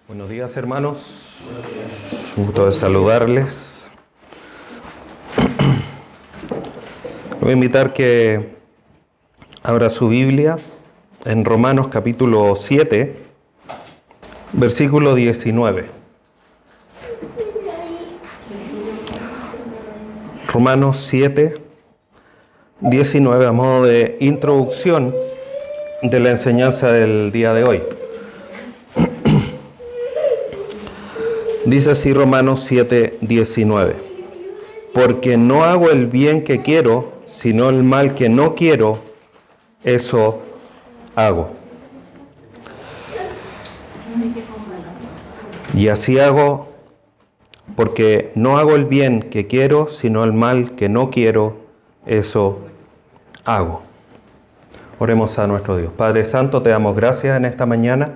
Buenos días, hermanos. Un gusto de saludarles. Voy a invitar que abra su Biblia en Romanos capítulo 7, versículo 19. Romanos 7, 19, a modo de introducción de la enseñanza del día de hoy. Dice así Romanos 7, 19. Porque no hago el bien que quiero, sino el mal que no quiero, eso hago. Y así hago, porque no hago el bien que quiero, sino el mal que no quiero, eso hago. Oremos a nuestro Dios. Padre Santo, te damos gracias en esta mañana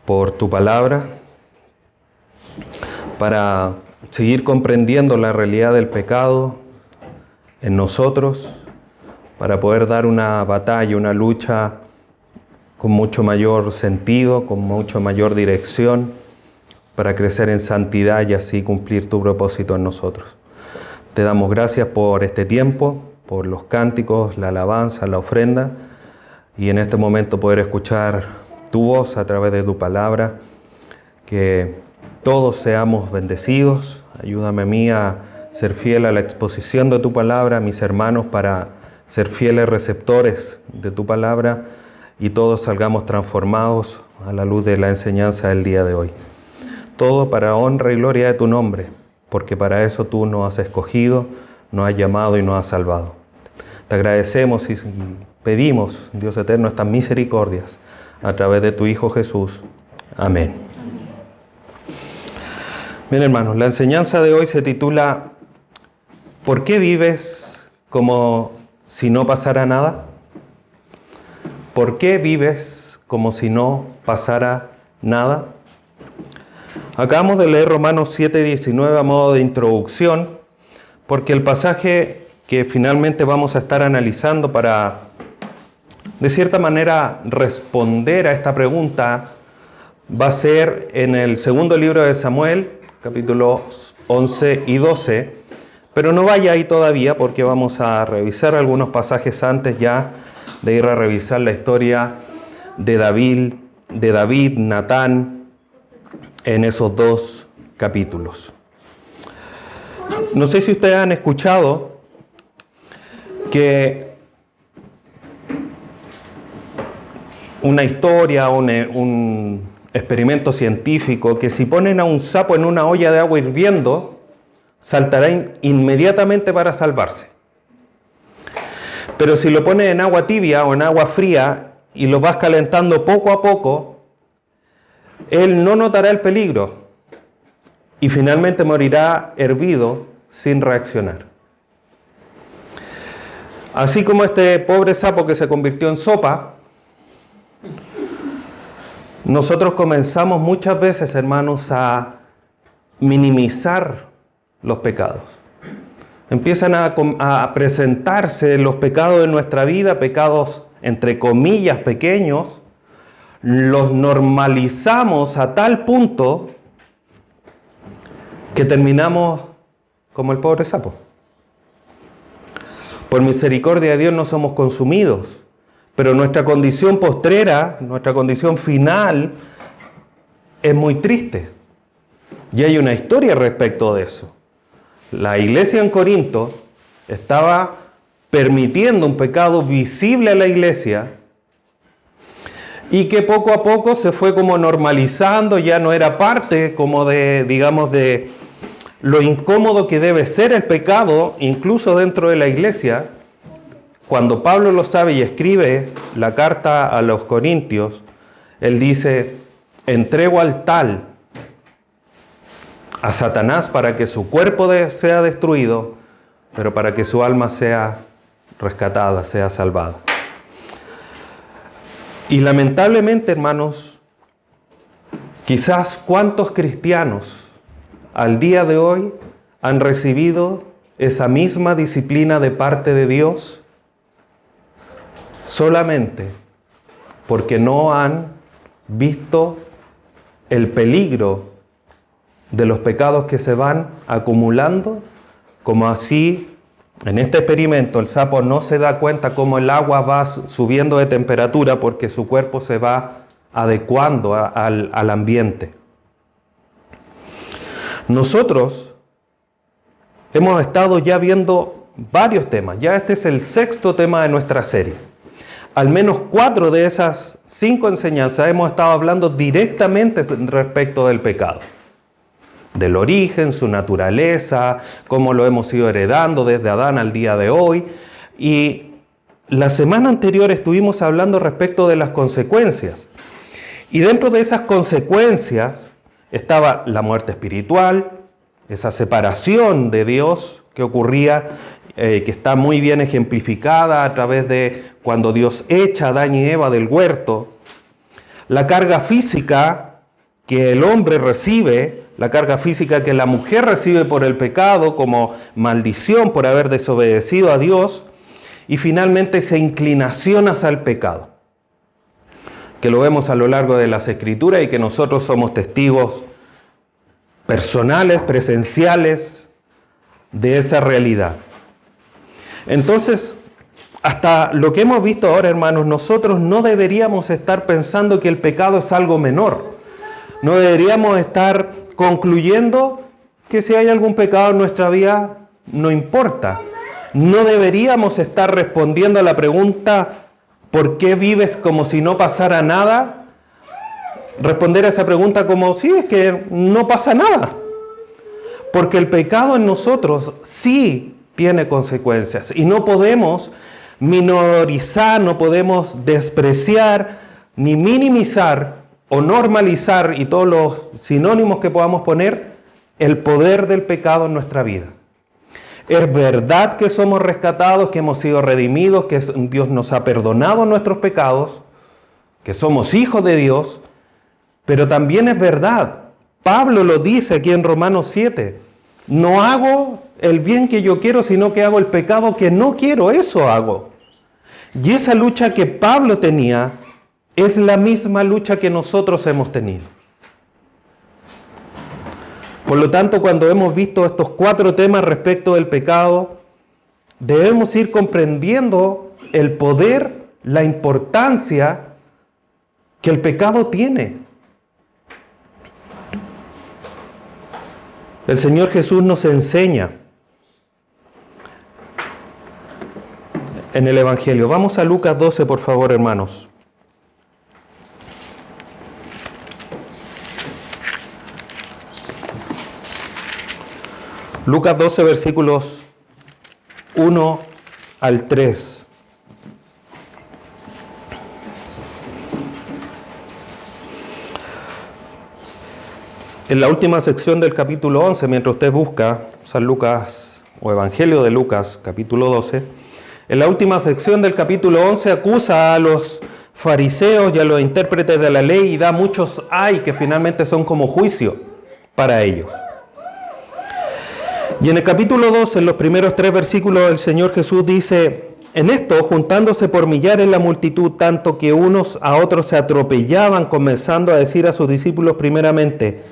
por tu palabra, para seguir comprendiendo la realidad del pecado en nosotros, para poder dar una batalla, una lucha con mucho mayor sentido, con mucho mayor dirección, para crecer en santidad y así cumplir tu propósito en nosotros. Te damos gracias por este tiempo, por los cánticos, la alabanza, la ofrenda, y en este momento poder escuchar tu voz a través de tu palabra, que todos seamos bendecidos. Ayúdame a mí a ser fiel a la exposición de tu palabra, a mis hermanos para ser fieles receptores de tu palabra y todos salgamos transformados a la luz de la enseñanza del día de hoy. Todo para honra y gloria de tu nombre, porque para eso tú nos has escogido, nos has llamado y nos has salvado. Te agradecemos y pedimos, Dios eterno, estas misericordias a través de tu Hijo Jesús. Amén. Bien, hermanos, la enseñanza de hoy se titula ¿Por qué vives como si no pasara nada? ¿Por qué vives como si no pasara nada? Acabamos de leer Romanos 7:19 a modo de introducción, porque el pasaje que finalmente vamos a estar analizando para, de cierta manera, responder a esta pregunta va a ser en el segundo libro de Samuel, capítulos 11 y 12, pero no vaya ahí todavía porque vamos a revisar algunos pasajes antes ya de ir a revisar la historia de David, Natán, en esos dos capítulos. No sé si ustedes han escuchado que una historia, un experimento científico, que si ponen a un sapo en una olla de agua hirviendo, saltará inmediatamente para salvarse. Pero si lo pones en agua tibia o en agua fría y lo vas calentando poco a poco, él no notará el peligro y finalmente morirá hervido sin reaccionar. Así como este pobre sapo que se convirtió en sopa, nosotros comenzamos muchas veces, hermanos, a minimizar los pecados. Empiezan a presentarse los pecados de nuestra vida, pecados entre comillas pequeños, los normalizamos a tal punto que terminamos como el pobre sapo. Por misericordia de Dios no somos consumidos, pero nuestra condición postrera, nuestra condición final es muy triste. Y hay una historia respecto de eso. La iglesia en Corinto estaba permitiendo un pecado visible a la iglesia y que poco a poco se fue como normalizando, ya no era parte como de, digamos, de lo incómodo que debe ser el pecado, incluso dentro de la iglesia. Cuando Pablo lo sabe y escribe la carta a los Corintios, él dice: entrego al tal a Satanás para que su cuerpo sea destruido, pero para que su alma sea rescatada, sea salvada. Y lamentablemente, hermanos, quizás cuántos cristianos al día de hoy han recibido esa misma disciplina de parte de Dios solamente porque no han visto el peligro de los pecados que se van acumulando, como así en este experimento el sapo no se da cuenta cómo el agua va subiendo de temperatura porque su cuerpo se va adecuando al ambiente. Nosotros hemos estado ya viendo varios temas. Ya este es el 6º tema de nuestra serie. Al menos 4 de esas 5 enseñanzas hemos estado hablando directamente respecto del pecado. Del origen, su naturaleza, cómo lo hemos ido heredando desde Adán al día de hoy. Y la semana anterior estuvimos hablando respecto de las consecuencias. Y dentro de esas consecuencias estaba la muerte espiritual, esa separación de Dios que ocurría, que está muy bien ejemplificada a través de cuando Dios echa a Adán y Eva del huerto. La carga física que el hombre recibe, la carga física que la mujer recibe por el pecado como maldición por haber desobedecido a Dios. Y finalmente esa inclinación hacia el pecado, que lo vemos a lo largo de las Escrituras y que nosotros somos testigos personales, presenciales de esa realidad. Entonces, hasta lo que hemos visto ahora, hermanos, nosotros no deberíamos estar pensando que el pecado es algo menor. No deberíamos estar concluyendo que si hay algún pecado en nuestra vida, no importa. No deberíamos estar respondiendo a la pregunta ¿por qué vives como si no pasara nada? Responder a esa pregunta como, sí, es que no pasa nada. Porque el pecado en nosotros sí tiene consecuencias. Y no podemos minorizar, no podemos despreciar, ni minimizar o normalizar, y todos los sinónimos que podamos poner, el poder del pecado en nuestra vida. Es verdad que somos rescatados, que hemos sido redimidos, que Dios nos ha perdonado nuestros pecados, que somos hijos de Dios, pero también es verdad, Pablo lo dice aquí en Romanos 7, no hago el bien que yo quiero, sino que hago el pecado que no quiero, eso hago. Y esa lucha que Pablo tenía es la misma lucha que nosotros hemos tenido. Por lo tanto, cuando hemos visto estos 4 temas respecto del pecado, debemos ir comprendiendo el poder, la importancia que el pecado tiene. El Señor Jesús nos enseña en el Evangelio. Vamos a Lucas 12, por favor, hermanos. Lucas 12, versículos 1 al 3. En la última sección del capítulo 11, mientras usted busca San Lucas o Evangelio de Lucas, capítulo 12, en la última sección del capítulo 11 acusa a los fariseos y a los intérpretes de la ley y da muchos ay que finalmente son como juicio para ellos. Y en el capítulo 12, en los primeros 3 versículos, el Señor Jesús dice: en esto, juntándose por millares la multitud, tanto que unos a otros se atropellaban, comenzando a decir a sus discípulos primeramente: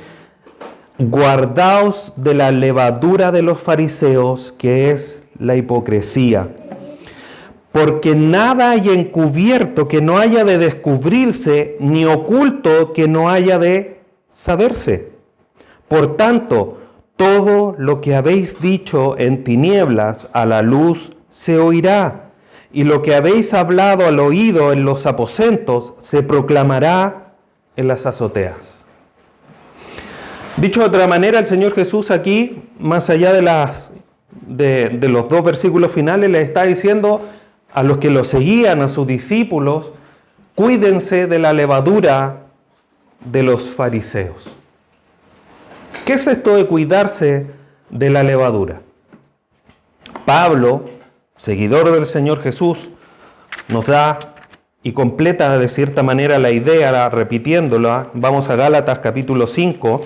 guardaos de la levadura de los fariseos, que es la hipocresía. Porque nada hay encubierto que no haya de descubrirse, ni oculto que no haya de saberse. Por tanto, todo lo que habéis dicho en tinieblas, a la luz se oirá, y lo que habéis hablado al oído en los aposentos, se proclamará en las azoteas. Dicho de otra manera, el Señor Jesús aquí, más allá de los 2 versículos finales, le está diciendo a los que lo seguían, a sus discípulos: cuídense de la levadura de los fariseos. ¿Qué es esto de cuidarse de la levadura? Pablo, seguidor del Señor Jesús, nos da y completa de cierta manera la idea, repitiéndola. Vamos a Gálatas capítulo 5.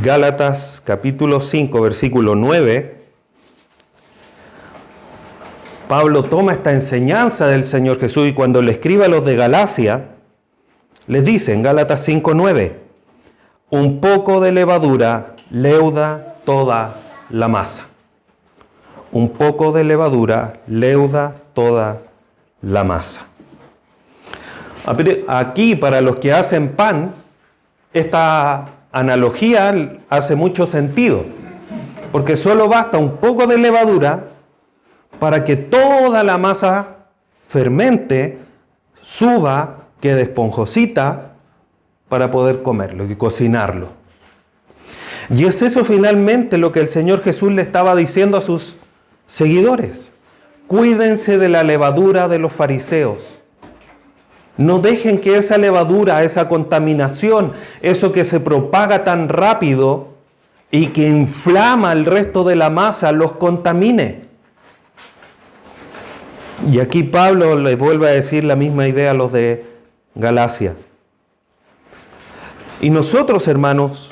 Gálatas capítulo 5, versículo 9, Pablo toma esta enseñanza del Señor Jesús y cuando le escribe a los de Galacia, les dice en Gálatas 5, 9, un poco de levadura leuda toda la masa. Un poco de levadura leuda toda la masa. Aquí, para los que hacen pan, esta analogía hace mucho sentido, porque solo basta un poco de levadura para que toda la masa fermente, suba, quede esponjosita para poder comerlo y cocinarlo. Y es eso finalmente lo que el Señor Jesús le estaba diciendo a sus seguidores. Cuídense de la levadura de los fariseos. No dejen que esa levadura, esa contaminación, eso que se propaga tan rápido y que inflama el resto de la masa, los contamine. Y aquí Pablo le vuelve a decir la misma idea a los de Galacia. Y nosotros, hermanos,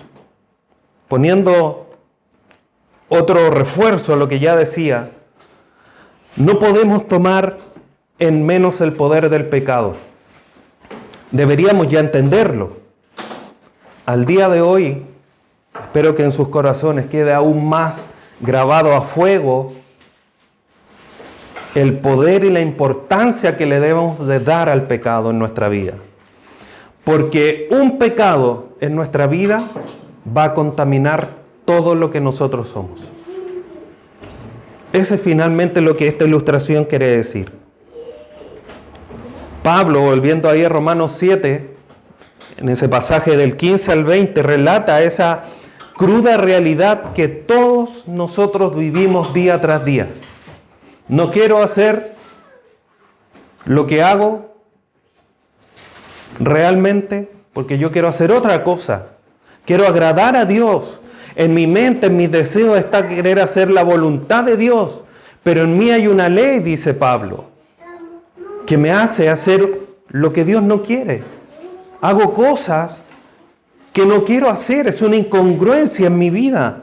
poniendo otro refuerzo a lo que ya decía, no podemos tomar en menos el poder del pecado. Deberíamos ya entenderlo. Al día de hoy, espero que en sus corazones quede aún más grabado a fuego el poder y la importancia que le debemos de dar al pecado en nuestra vida. Porque un pecado en nuestra vida va a contaminar todo lo que nosotros somos. Ese es finalmente lo que esta ilustración quiere decir. Pablo, volviendo ahí a Romanos 7, en ese pasaje del 15 al 20, relata esa cruda realidad que todos nosotros vivimos día tras día. No quiero hacer lo que hago realmente porque yo quiero hacer otra cosa. Quiero agradar a Dios. En mi mente, en mis deseos está querer hacer la voluntad de Dios. Pero en mí hay una ley, dice Pablo, que me hace hacer lo que Dios no quiere. Hago cosas que no quiero hacer. Es una incongruencia en mi vida.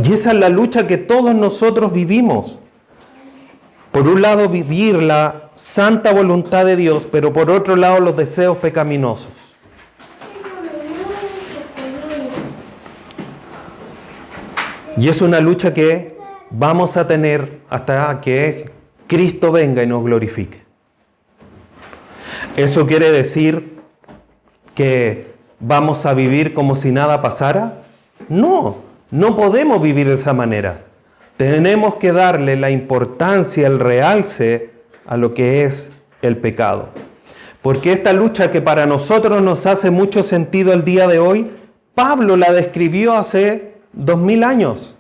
Y esa es la lucha que todos nosotros vivimos. Por un lado, vivir la santa voluntad de Dios, pero por otro lado, los deseos pecaminosos. Y es una lucha que vamos a tener hasta que Cristo venga y nos glorifique. ¿Eso quiere decir que vamos a vivir como si nada pasara? No. No podemos vivir de esa manera. Tenemos que darle la importancia, el realce a lo que es el pecado. Porque esta lucha que para nosotros nos hace mucho sentido el día de hoy, Pablo la describió hace 2000 años.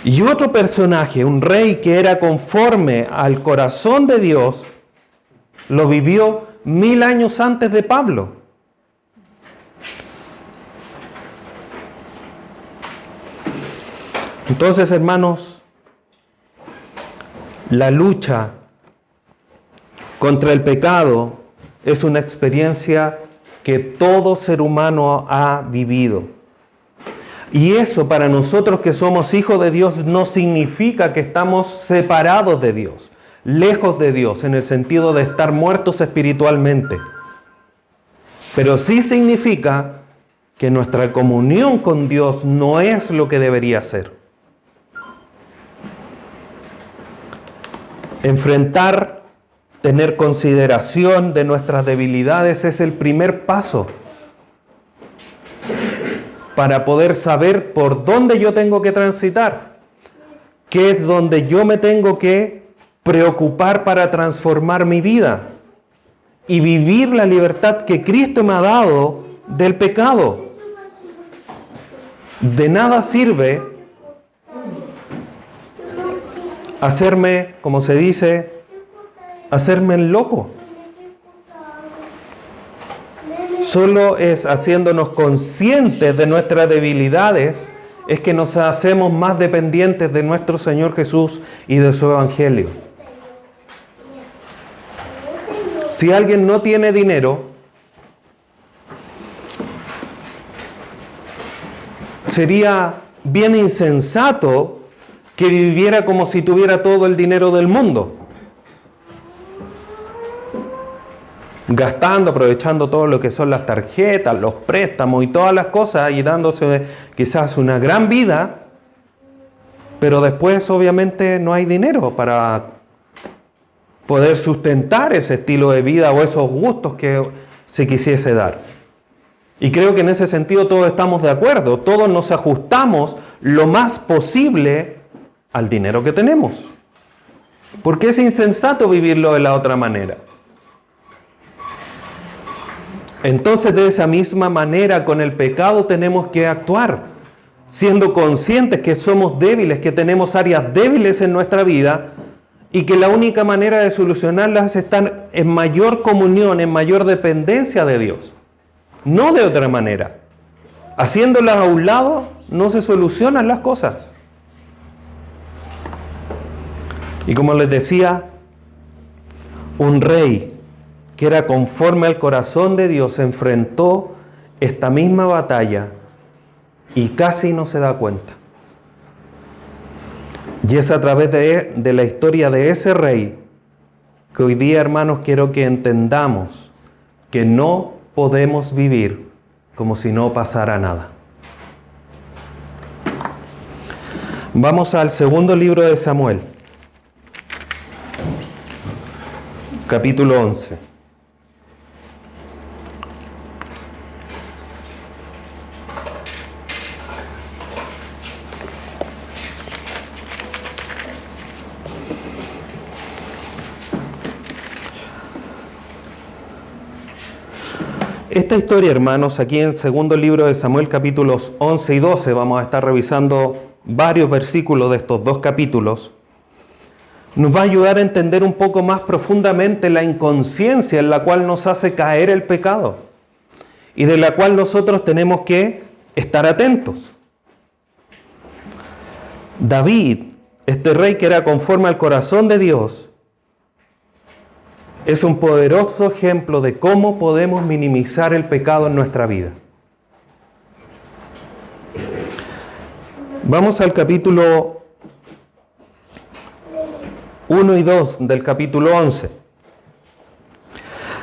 Y otro personaje, un rey que era conforme al corazón de Dios, lo vivió 1000 años antes de Pablo. Entonces, hermanos, la lucha contra el pecado es una experiencia que todo ser humano ha vivido. Y eso para nosotros que somos hijos de Dios no significa que estamos separados de Dios, lejos de Dios, en el sentido de estar muertos espiritualmente. Pero sí significa que nuestra comunión con Dios no es lo que debería ser. Enfrentar, tener consideración de nuestras debilidades es el primer paso para poder saber por dónde yo tengo que transitar, qué es donde yo me tengo que preocupar para transformar mi vida y vivir la libertad que Cristo me ha dado del pecado. De nada sirve hacerme, como se dice, hacerme el loco. Solo es haciéndonos conscientes de nuestras debilidades es que nos hacemos más dependientes de nuestro Señor Jesús y de su Evangelio. Si alguien no tiene dinero, Sería bien insensato que viviera como si tuviera todo el dinero del mundo, gastando, aprovechando todo lo que son las tarjetas, los préstamos y todas las cosas y dándose quizás una gran vida, pero después obviamente no hay dinero para poder sustentar ese estilo de vida o esos gustos que se quisiese dar. Y creo que en ese sentido todos estamos de acuerdo, todos nos ajustamos lo más posible al dinero que tenemos, porque es insensato vivirlo de la otra manera. Entonces, de esa misma manera, con el pecado tenemos que actuar, siendo conscientes que somos débiles, que tenemos áreas débiles en nuestra vida y que la única manera de solucionarlas es estar en mayor comunión, en mayor dependencia de Dios. No de otra manera. Haciéndolas a un lado, no se solucionan las cosas. Y como les decía, un rey que era conforme al corazón de Dios enfrentó esta misma batalla y casi no se da cuenta. Y es a través de la historia de ese rey que hoy día, hermanos, quiero que entendamos que no podemos vivir como si no pasara nada. Vamos al segundo libro de Samuel, capítulo 11. Esta historia, hermanos, aquí en el segundo libro de Samuel, capítulos 11 y 12, vamos a estar revisando varios versículos de estos dos capítulos, nos va a ayudar a entender un poco más profundamente la inconsciencia en la cual nos hace caer el pecado y de la cual nosotros tenemos que estar atentos. David, este rey que era conforme al corazón de Dios, es un poderoso ejemplo de cómo podemos minimizar el pecado en nuestra vida. Vamos al capítulo 1 y 2 del capítulo 11.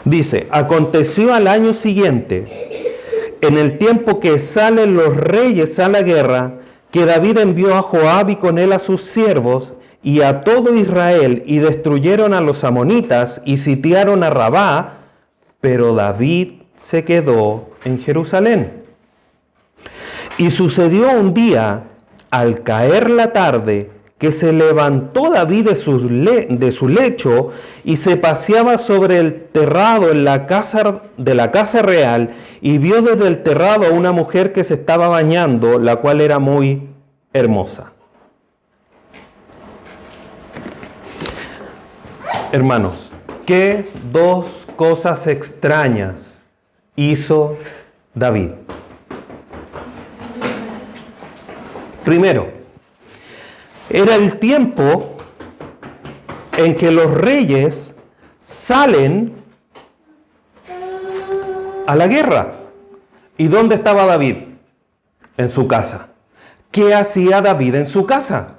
Dice: aconteció al año siguiente, en el tiempo que salen los reyes a la guerra, que David envió a Joab y con él a sus siervos y a todo Israel, y destruyeron a los amonitas y sitiaron a Rabá, pero David se quedó en Jerusalén. Y sucedió un día, al caer la tarde, que se levantó David de su lecho y se paseaba sobre el terrado de la casa real, y vio desde el terrado a una mujer que se estaba bañando, la cual era muy hermosa. Hermanos, ¿qué dos cosas extrañas hizo David? Primero, era el tiempo en que los reyes salen a la guerra. ¿Y dónde estaba David? En su casa. ¿Qué hacía David en su casa?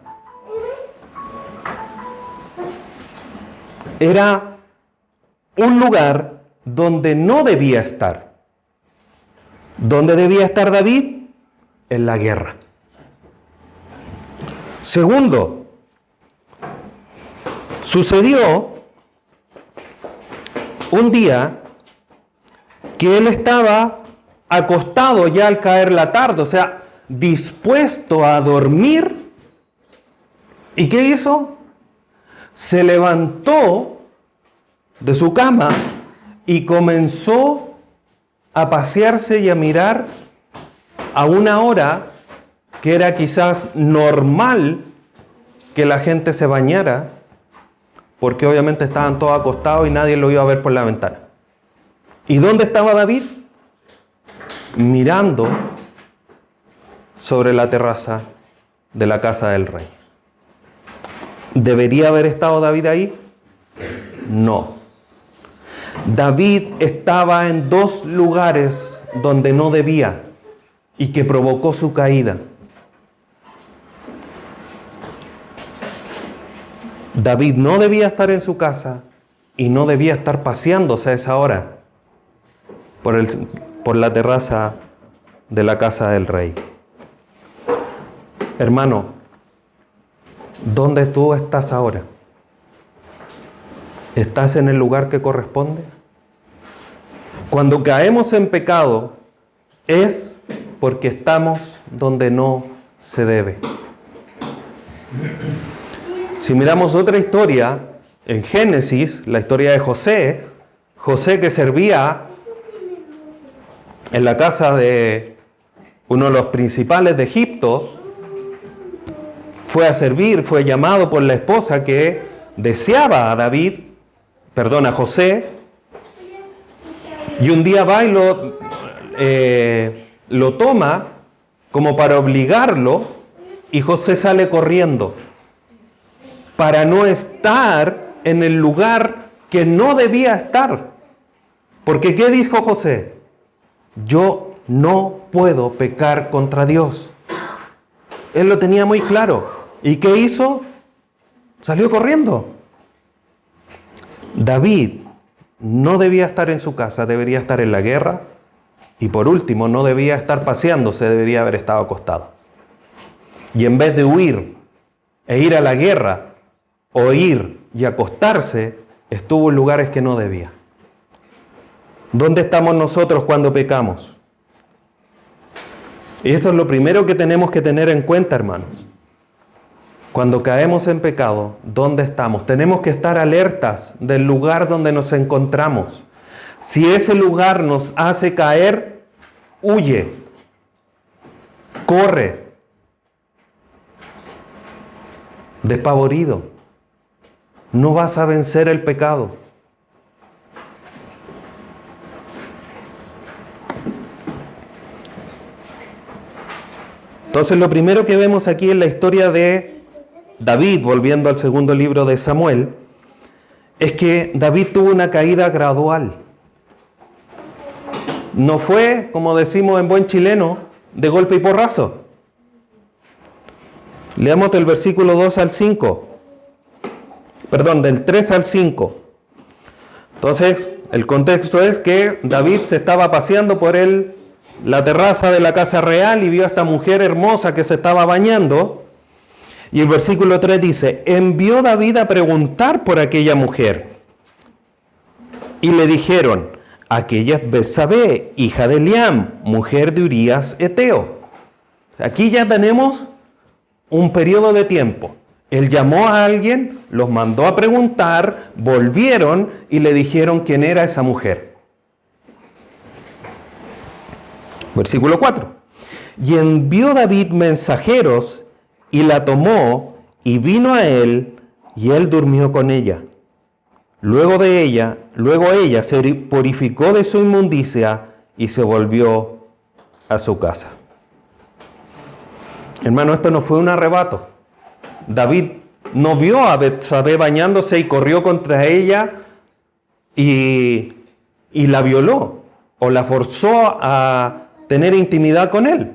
Era un lugar donde no debía estar. ¿Dónde debía estar David? En la guerra. Segundo, sucedió un día que él estaba acostado ya al caer la tarde, o sea, dispuesto a dormir. ¿Y qué hizo? Se levantó de su cama y comenzó a pasearse y a mirar a una hora que era quizás normal que la gente se bañara, porque obviamente estaban todos acostados y nadie lo iba a ver por la ventana. ¿Y dónde estaba David? Mirando sobre la terraza de la casa del rey. ¿Debería haber estado David ahí? No. David estaba en dos lugares donde no debía y que provocó su caída. David no debía estar en su casa y no debía estar paseándose a esa hora por la terraza de la casa del rey. Hermano, ¿dónde tú estás ahora? ¿Estás en el lugar que corresponde? Cuando caemos en pecado es porque estamos donde no se debe. Si miramos otra historia, en Génesis, la historia de José, José que servía en la casa de uno de los principales de Egipto, fue a servir, fue llamado por la esposa que deseaba a José, y un día va y lo toma como para obligarlo, y José sale corriendo para no estar en el lugar que no debía estar. Porque ¿qué dijo José? Yo no puedo pecar contra Dios. Él lo tenía muy claro. ¿Y qué hizo? Salió corriendo. David no debía estar en su casa, debería estar en la guerra. Y por último, no debía estar paseándose, debería haber estado acostado. Y en vez de huir e ir a la guerra, o ir y acostarse, estuvo en lugares que no debía. ¿Dónde estamos nosotros cuando pecamos? Y esto es lo primero que tenemos que tener en cuenta, hermanos. Cuando caemos en pecado, ¿dónde estamos? Tenemos que estar alertas del lugar donde nos encontramos. Si ese lugar nos hace caer, huye, corre, despavorido. No vas a vencer el pecado. Entonces lo primero que vemos aquí en la historia de David, volviendo al segundo libro de Samuel, es que David tuvo una caída gradual. No fue, como decimos en buen chileno, de golpe y porrazo. Leamos del versículo 2 al 5. Del 3 al 5. Entonces, el contexto es que David se estaba paseando por la terraza de la casa real y vio a esta mujer hermosa que se estaba bañando. Y el versículo 3 dice, envió David a preguntar por aquella mujer. Y le dijeron, aquella es Betsabé, hija de Eliam, mujer de Urías Eteo. Aquí ya tenemos un periodo de tiempo. Él llamó a alguien, los mandó a preguntar, volvieron y le dijeron quién era esa mujer. Versículo 4. Y envió David mensajeros y la tomó y vino a él y él durmió con ella. Luego ella se purificó de su inmundicia y se volvió a su casa. Hermano, esto no fue un arrebato. David no vio a Betsabé bañándose y corrió contra ella y la violó o la forzó a tener intimidad con él.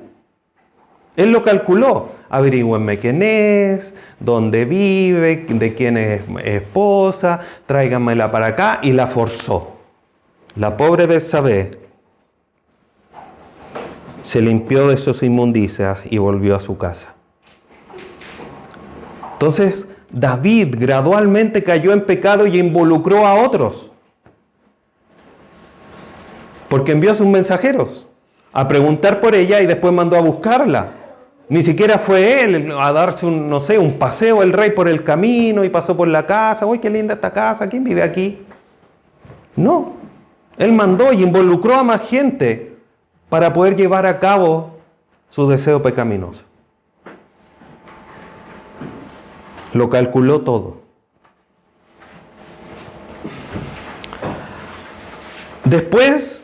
Él lo calculó. Averigüenme quién es, dónde vive, de quién es esposa, tráiganmela para acá, y la forzó. La pobre Betsabé se limpió de sus inmundicias y volvió a su casa. Entonces, David gradualmente cayó en pecado y involucró a otros. Porque envió a sus mensajeros a preguntar por ella y después mandó a buscarla. Ni siquiera fue él a darse un paseo el rey por el camino y pasó por la casa. ¡Uy, qué linda esta casa! ¿Quién vive aquí? No. Él mandó y involucró a más gente para poder llevar a cabo su deseo pecaminoso. Lo calculó todo. Después,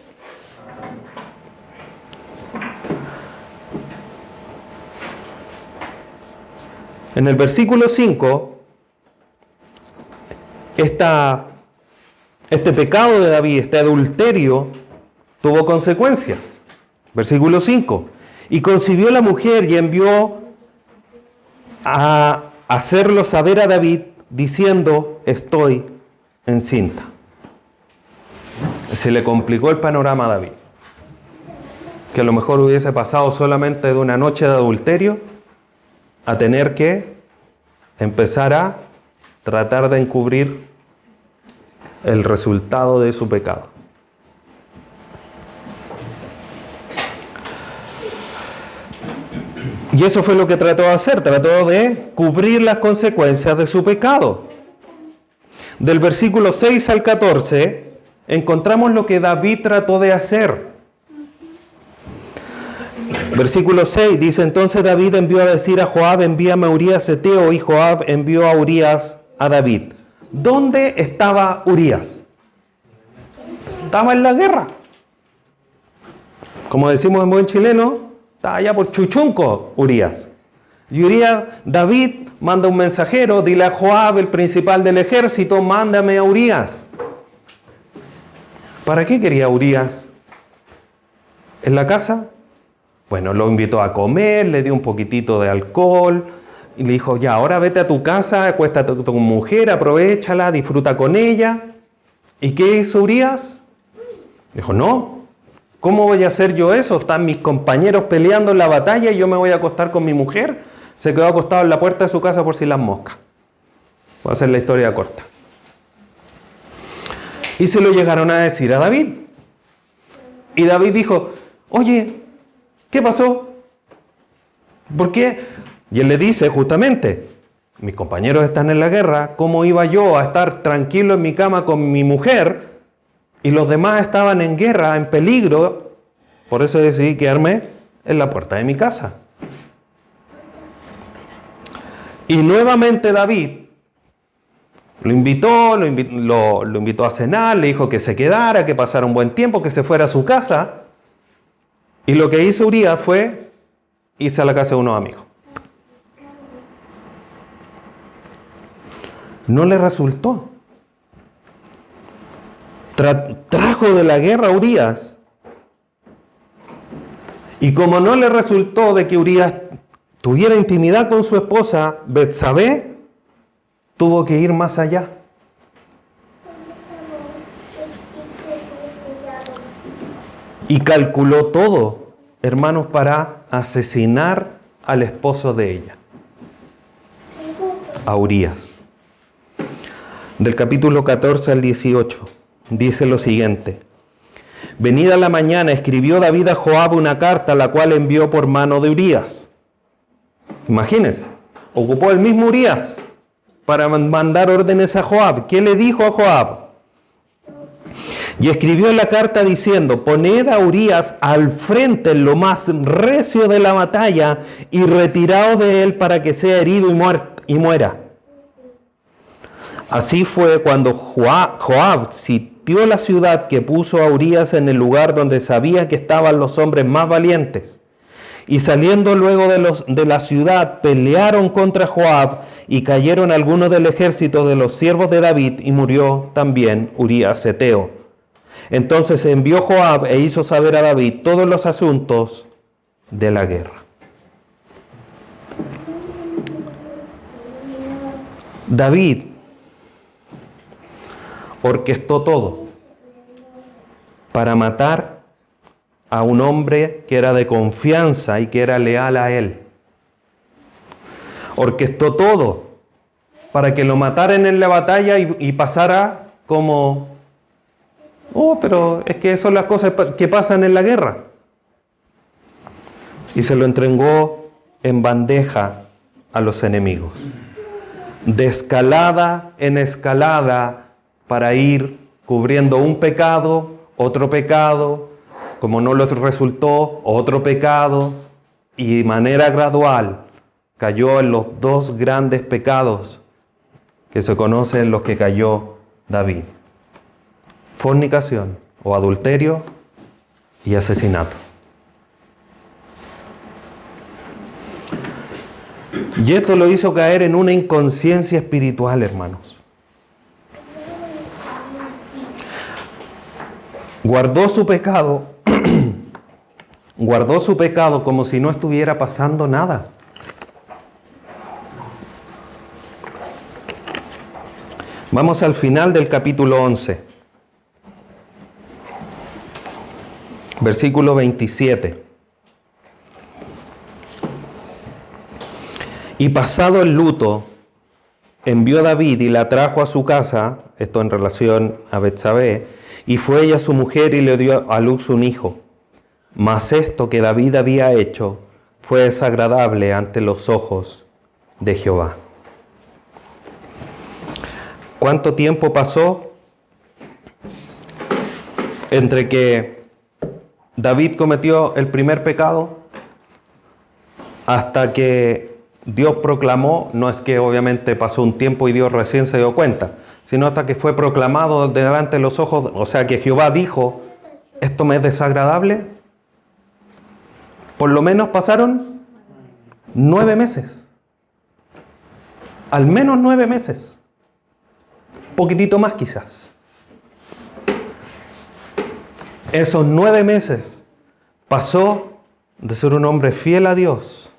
en el versículo 5, este pecado de David, este adulterio, tuvo consecuencias. Versículo 5. Y concibió la mujer y envió a hacerlo saber a David diciendo: estoy encinta. Se le complicó el panorama a David, que a lo mejor hubiese pasado solamente de una noche de adulterio a tener que empezar a tratar de encubrir el resultado de su pecado. Y eso fue lo que trató de hacer, trató de cubrir las consecuencias de su pecado. Del versículo 6 al 14 encontramos lo que David trató de hacer. Versículo 6 dice: entonces David envió a decir a Joab: envíame a Urías Eteo, y Joab envió a Urías a David. ¿Dónde estaba Urías? Estaba en la guerra. Como decimos en buen chileno, estaba allá por Chuchunco Urías. Y Urías, David manda un mensajero: dile a Joab, el principal del ejército, mándame a Urías. ¿Para qué quería Urías en la casa? Bueno, lo invitó a comer, le dio un poquitito de alcohol y le dijo: ya, ahora vete a tu casa, acuéstate con tu mujer, aprovéchala, disfruta con ella. ¿Y qué hizo Urías? Dijo: no, ¿cómo voy a hacer yo eso? Están mis compañeros peleando en la batalla y yo me voy a acostar con mi mujer. Se quedó acostado en la puerta de su casa por si las moscas. Voy a hacer la historia corta. Y se lo llegaron a decir a David. Y David dijo: oye, ¿qué pasó? ¿Por qué? Y él le dice justamente: mis compañeros están en la guerra, ¿cómo iba yo a estar tranquilo en mi cama con mi mujer? Y los demás estaban en guerra, en peligro. Por eso decidí quedarme en la puerta de mi casa. Y nuevamente David lo invitó a cenar, le dijo que se quedara, que pasara un buen tiempo, que se fuera a su casa. Y lo que hizo Urías fue irse a la casa de unos amigos. No le resultó. Trajo de la guerra a Urías. Y como no le resultó de que Urías tuviera intimidad con su esposa Betsabé, tuvo que ir más allá. Y calculó todo, hermanos, para asesinar al esposo de ella, a Urías. Del capítulo 14 al 18, dice lo siguiente: venida la mañana, escribió David a Joab una carta, la cual envió por mano de Urías. Imagínense, ocupó el mismo Urías para mandar órdenes a Joab. ¿Qué le dijo a Joab? Y escribió en la carta diciendo: poned a Urías al frente en lo más recio de la batalla y retiraos de él para que sea herido y muera. Así fue cuando Joab sitió la ciudad, que puso a Urías en el lugar donde sabía que estaban los hombres más valientes. Y saliendo luego de la ciudad, pelearon contra Joab y cayeron algunos del ejército de los siervos de David, y murió también Urías Eteo. Entonces envió Joab e hizo saber a David todos los asuntos de la guerra. David orquestó todo para matar a un hombre que era de confianza y que era leal a él. Orquestó todo para que lo mataran en la batalla y pasara como: oh, pero es que son las cosas que pasan en la guerra. Y se lo entregó en bandeja a los enemigos, de escalada en escalada, para ir cubriendo un pecado, otro pecado, como no les resultó, otro pecado, y de manera gradual cayó en los dos grandes pecados que se conocen, los que cayó David: fornicación o adulterio y asesinato. Y esto lo hizo caer en una inconsciencia espiritual, hermanos. Guardó su pecado como si no estuviera pasando nada. Vamos al final del capítulo 11. Versículo 27. Y pasado el luto, envió David y la trajo a su casa, esto en relación a Betsabé, y fue ella su mujer y le dio a luz un hijo. Mas esto que David había hecho fue desagradable ante los ojos de Jehová. ¿Cuánto tiempo pasó entre que David cometió el primer pecado hasta que Dios proclamó? No es que obviamente pasó un tiempo y Dios recién se dio cuenta, sino hasta que fue proclamado delante de los ojos, o sea que Jehová dijo, ¿esto me es desagradable? Por lo menos pasaron 9 meses. Al menos 9 meses. Un poquitito más quizás. Esos 9 meses pasó de ser un hombre fiel a Dios,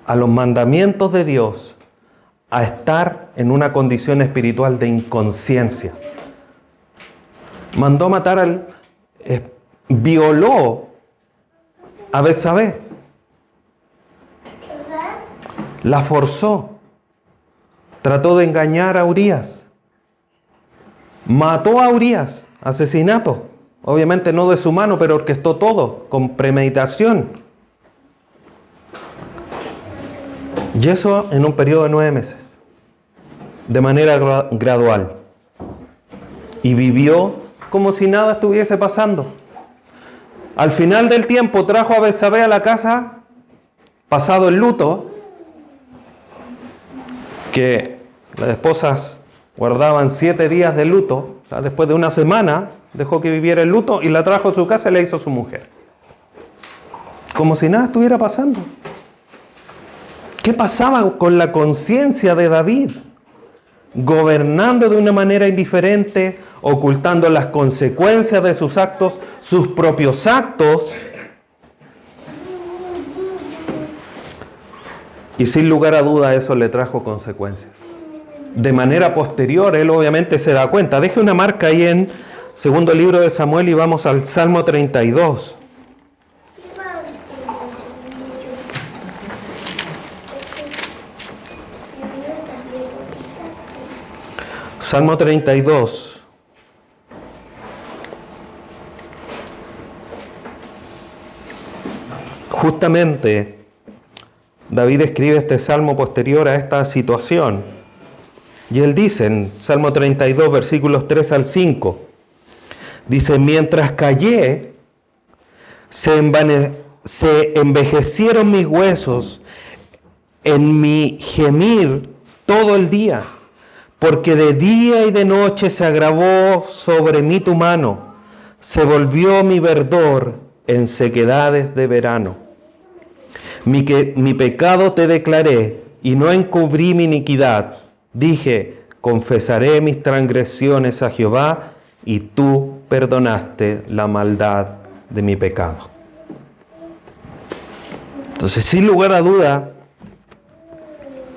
a los mandamientos de Dios, a estar en una condición espiritual de inconsciencia. Mandó matar violó a Betsabé. La forzó. Trató de engañar a Urías. Mató a Urías. Asesinato. Obviamente no de su mano, pero orquestó todo con premeditación. Y eso en un periodo de 9 meses. De manera gradual. Y vivió como si nada estuviese pasando. Al final del tiempo trajo a Betsabé a la casa, pasado el luto, que las esposas guardaban 7 días de luto. O sea, después de una semana dejó que viviera el luto y la trajo a su casa y la hizo su mujer. Como si nada estuviera pasando. ¿Qué pasaba con la conciencia de David? Gobernando de una manera indiferente, ocultando las consecuencias de sus actos, sus propios actos. Y sin lugar a duda eso le trajo consecuencias. De manera posterior, él obviamente se da cuenta. Deje una marca ahí en segundo libro de Samuel y vamos al Salmo 32. Salmo 32. Justamente, David escribe este salmo posterior a esta situación. Y él dice en Salmo 32, versículos 3 al 5, dice, mientras callé, se envejecieron mis huesos en mi gemir todo el día. Porque de día y de noche se agravó sobre mí tu mano, se volvió mi verdor en sequedades de verano. Mi pecado te declaré y no encubrí mi iniquidad. Dije, confesaré mis transgresiones a Jehová y tú perdonaste la maldad de mi pecado. Entonces, sin lugar a duda,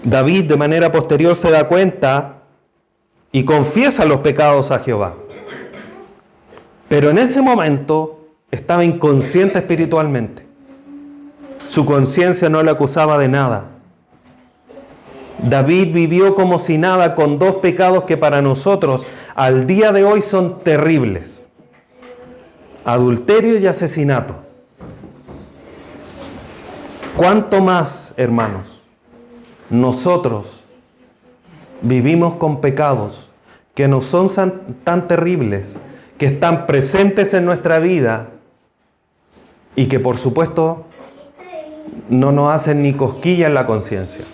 David de manera posterior se da cuenta y confiesa los pecados a Jehová. Pero en ese momento estaba inconsciente espiritualmente. Su conciencia no le acusaba de nada. David vivió como si nada con 2 pecados que para nosotros al día de hoy son terribles. Adulterio y asesinato. ¿Cuánto más, hermanos, nosotros vivimos con pecados que no son tan terribles, que están presentes en nuestra vida y que por supuesto no nos hacen ni cosquilla en la conciencia?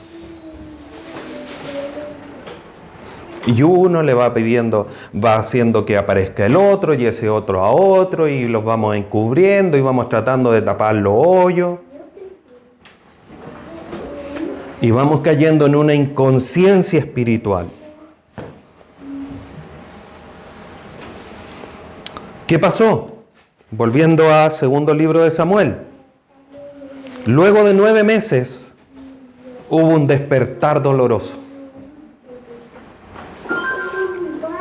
Y uno le va pidiendo, va haciendo que aparezca el otro y ese otro a otro y los vamos encubriendo y vamos tratando de tapar los hoyos. Y vamos cayendo en una inconsciencia espiritual. ¿Qué pasó? Volviendo a segundo libro de Samuel. Luego de 9 meses hubo un despertar doloroso.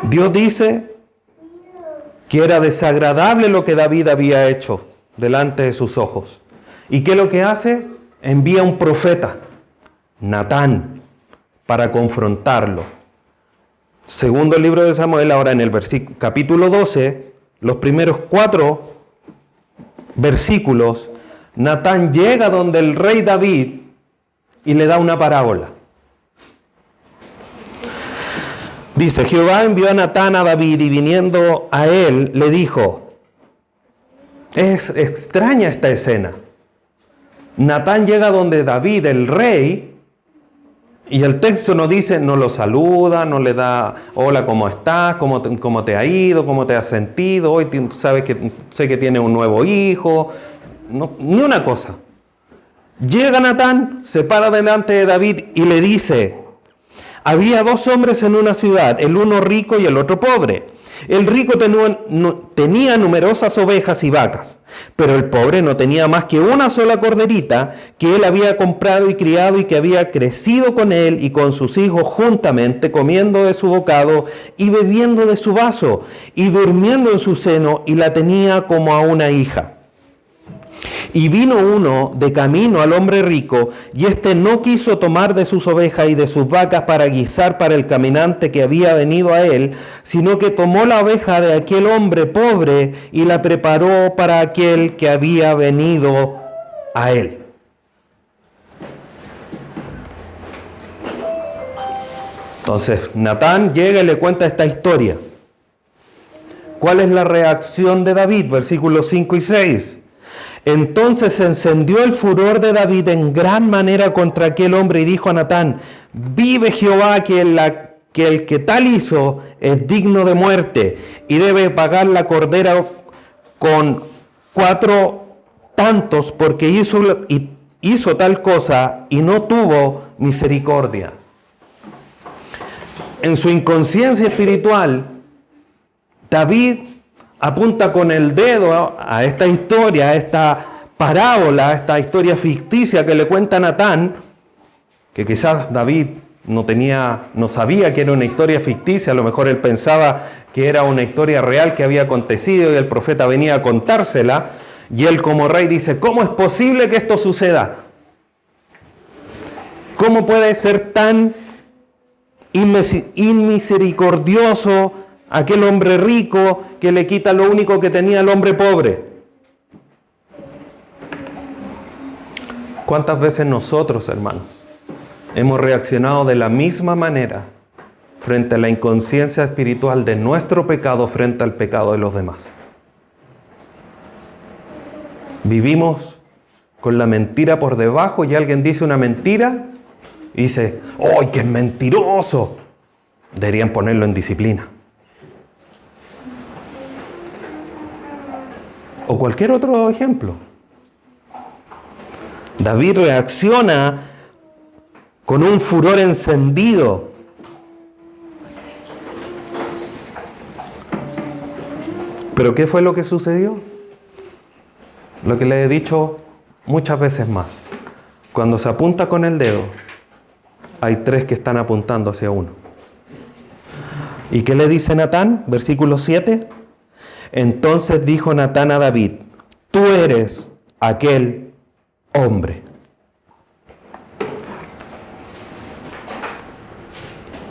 Dios dice que era desagradable lo que David había hecho delante de sus ojos. ¿Y qué es lo que hace? Envía un profeta, Natán, para confrontarlo. Segundo libro de Samuel, ahora en el capítulo 12, los primeros 4 versículos, Natán llega donde el rey David y le da una parábola. Dice, Jehová envió a Natán a David y viniendo a él le dijo, es extraña esta escena. Natán llega donde David, el rey, y el texto no dice, no lo saluda, no le da, hola, ¿cómo estás? ¿Cómo te ha ido? ¿Cómo te has sentido? Hoy sabes que sé que tiene un nuevo hijo. No, ni una cosa. Llega Natán, se para delante de David y le dice, había 2 hombres en una ciudad, el uno rico y el otro pobre. El rico tenía numerosas ovejas y vacas, pero el pobre no tenía más que una sola corderita que él había comprado y criado y que había crecido con él y con sus hijos juntamente, comiendo de su bocado y bebiendo de su vaso y durmiendo en su seno, y la tenía como a una hija. Y vino uno de camino al hombre rico, y éste no quiso tomar de sus ovejas y de sus vacas para guisar para el caminante que había venido a él, sino que tomó la oveja de aquel hombre pobre y la preparó para aquel que había venido a él. Entonces, Natán llega y le cuenta esta historia. ¿Cuál es la reacción de David? Versículos 5 y 6. Entonces se encendió el furor de David en gran manera contra aquel hombre y dijo a Natán, vive Jehová que el que tal hizo es digno de muerte y debe pagar la cordera con 4 tantos porque hizo tal cosa y no tuvo misericordia. En su inconsciencia espiritual, David apunta con el dedo a esta historia, a esta parábola, a esta historia ficticia que le cuenta Natán, que quizás David no sabía que era una historia ficticia, a lo mejor él pensaba que era una historia real que había acontecido y el profeta venía a contársela, y él como rey dice, ¿cómo es posible que esto suceda? ¿Cómo puede ser tan inmisericordioso aquel hombre rico que le quita lo único que tenía al hombre pobre? ¿Cuántas veces nosotros, hermanos, hemos reaccionado de la misma manera frente a la inconsciencia espiritual de nuestro pecado frente al pecado de los demás? Vivimos con la mentira por debajo y alguien dice una mentira y dice, ¡ay, qué mentiroso! Deberían ponerlo en disciplina. O cualquier otro ejemplo. David reacciona con un furor encendido. ¿Pero qué fue lo que sucedió? Lo que le he dicho muchas veces más. Cuando se apunta con el dedo, hay 3 que están apuntando hacia uno. ¿Y qué le dice Natán? Versículo 7. Entonces dijo Natán a David, tú eres aquel hombre.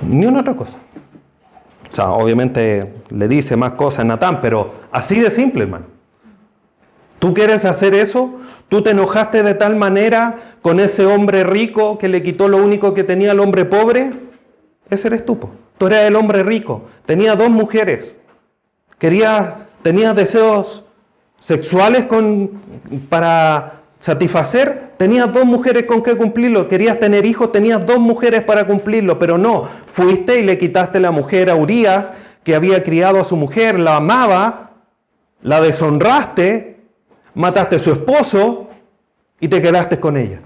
Ni una otra cosa. O sea, obviamente le dice más cosas a Natán, pero así de simple, hermano. ¿Tú quieres hacer eso? ¿Tú te enojaste de tal manera con ese hombre rico que le quitó lo único que tenía al hombre pobre? Ese eres tú, po. Tú eres el hombre rico. Tenía 2 mujeres. Tenías deseos sexuales para satisfacer. Tenías 2 mujeres con que cumplirlo. Querías tener hijos, tenías 2 mujeres para cumplirlo. Pero no, fuiste y le quitaste la mujer a Urías, que había criado a su mujer, la amaba, la deshonraste, mataste a su esposo y te quedaste con ella.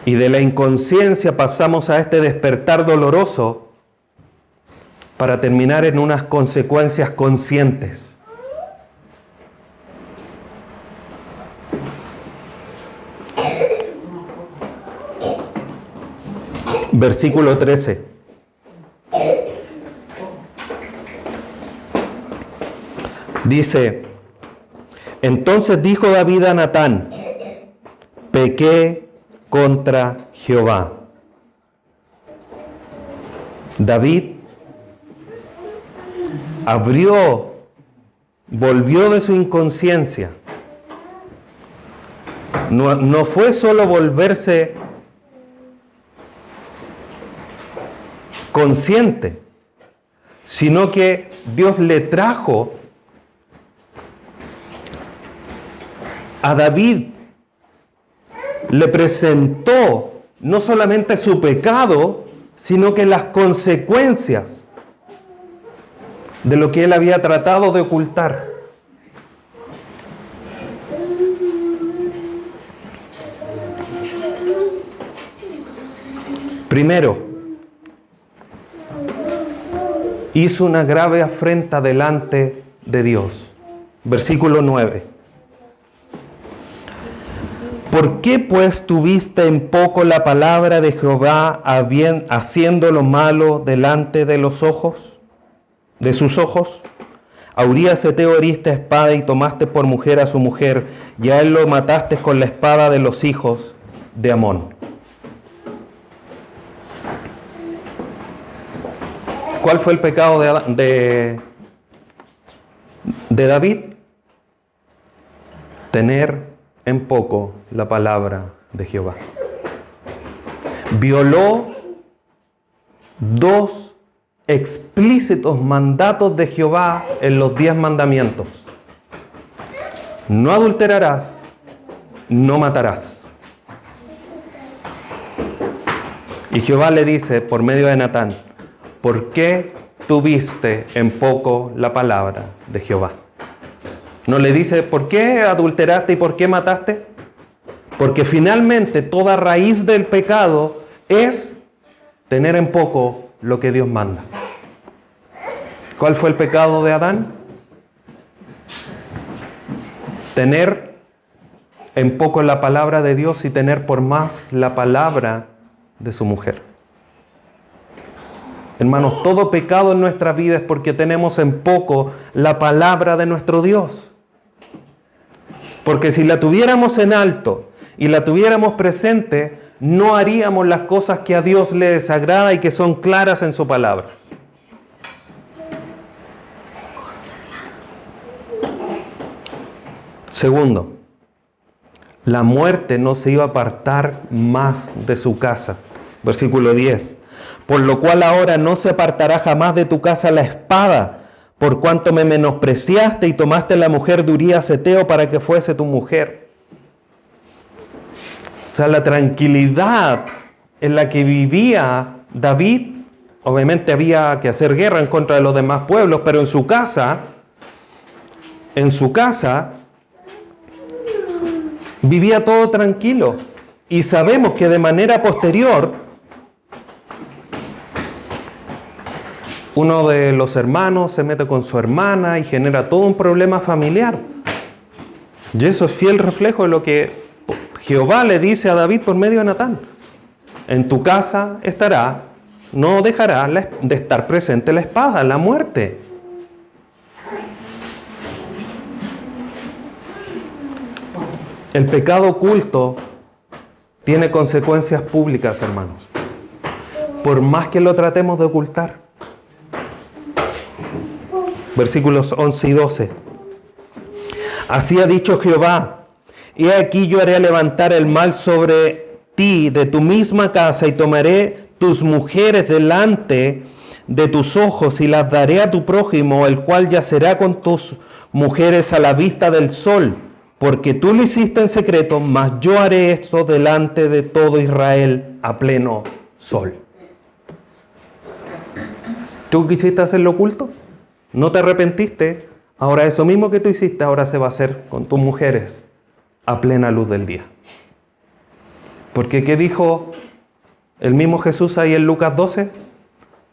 Y de la inconsciencia pasamos a este despertar doloroso para terminar en unas consecuencias conscientes. Versículo 13. Dice, entonces dijo David a Natán, pequé contra Jehová. David volvió de su inconsciencia. No fue solo volverse consciente, sino que Dios le trajo a David, le presentó no solamente su pecado, sino que las consecuencias de lo que él había tratado de ocultar. Primero, hizo una grave afrenta delante de Dios. Versículo 9. ¿Por qué pues tuviste en poco la palabra de Jehová haciendo lo malo delante de los ojos, de sus ojos? A Urías Heteo heriste a espada y tomaste por mujer a su mujer, y a él lo mataste con la espada de los hijos de Amón. ¿Cuál fue el pecado de David? Tener en poco la palabra de Jehová. Violó 2 explícitos mandatos de Jehová en los 10 mandamientos. No adulterarás, no matarás. Y Jehová le dice por medio de Natán, ¿por qué tuviste en poco la palabra de Jehová? No le dice, ¿por qué adulteraste y por qué mataste? Porque finalmente toda raíz del pecado es tener en poco lo que Dios manda. ¿Cuál fue el pecado de Adán? Tener en poco la palabra de Dios y tener por más la palabra de su mujer. Hermanos, todo pecado en nuestra vida es porque tenemos en poco la palabra de nuestro Dios. Porque si la tuviéramos en alto y la tuviéramos presente, no haríamos las cosas que a Dios le desagrada y que son claras en su palabra. Segundo, la muerte no se iba a apartar más de su casa. Versículo 10. Por lo cual ahora no se apartará jamás de tu casa la espada, por cuanto me menospreciaste y tomaste la mujer de Urías Heteo para que fuese tu mujer. O sea, la tranquilidad en la que vivía David, obviamente había que hacer guerra en contra de los demás pueblos, pero en su casa vivía todo tranquilo. Y sabemos que de manera posterior, uno de los hermanos se mete con su hermana y genera todo un problema familiar. Y eso es fiel reflejo de lo que Jehová le dice a David por medio de Natán. En tu casa estará, no dejará de estar presente la espada, la muerte. El pecado oculto tiene consecuencias públicas, hermanos. Por más que lo tratemos de ocultar. Versículos 11 y 12. Así ha dicho Jehová, he aquí yo haré levantar el mal sobre ti de tu misma casa y tomaré tus mujeres delante de tus ojos y las daré a tu prójimo, el cual yacerá con tus mujeres a la vista del sol, porque tú lo hiciste en secreto, mas yo haré esto delante de todo Israel a pleno sol. ¿Tú quisiste hacerlo oculto? ¿No te arrepentiste? Ahora eso mismo que tú hiciste, ahora se va a hacer con tus mujeres a plena luz del día. Porque ¿qué dijo el mismo Jesús ahí en Lucas 12?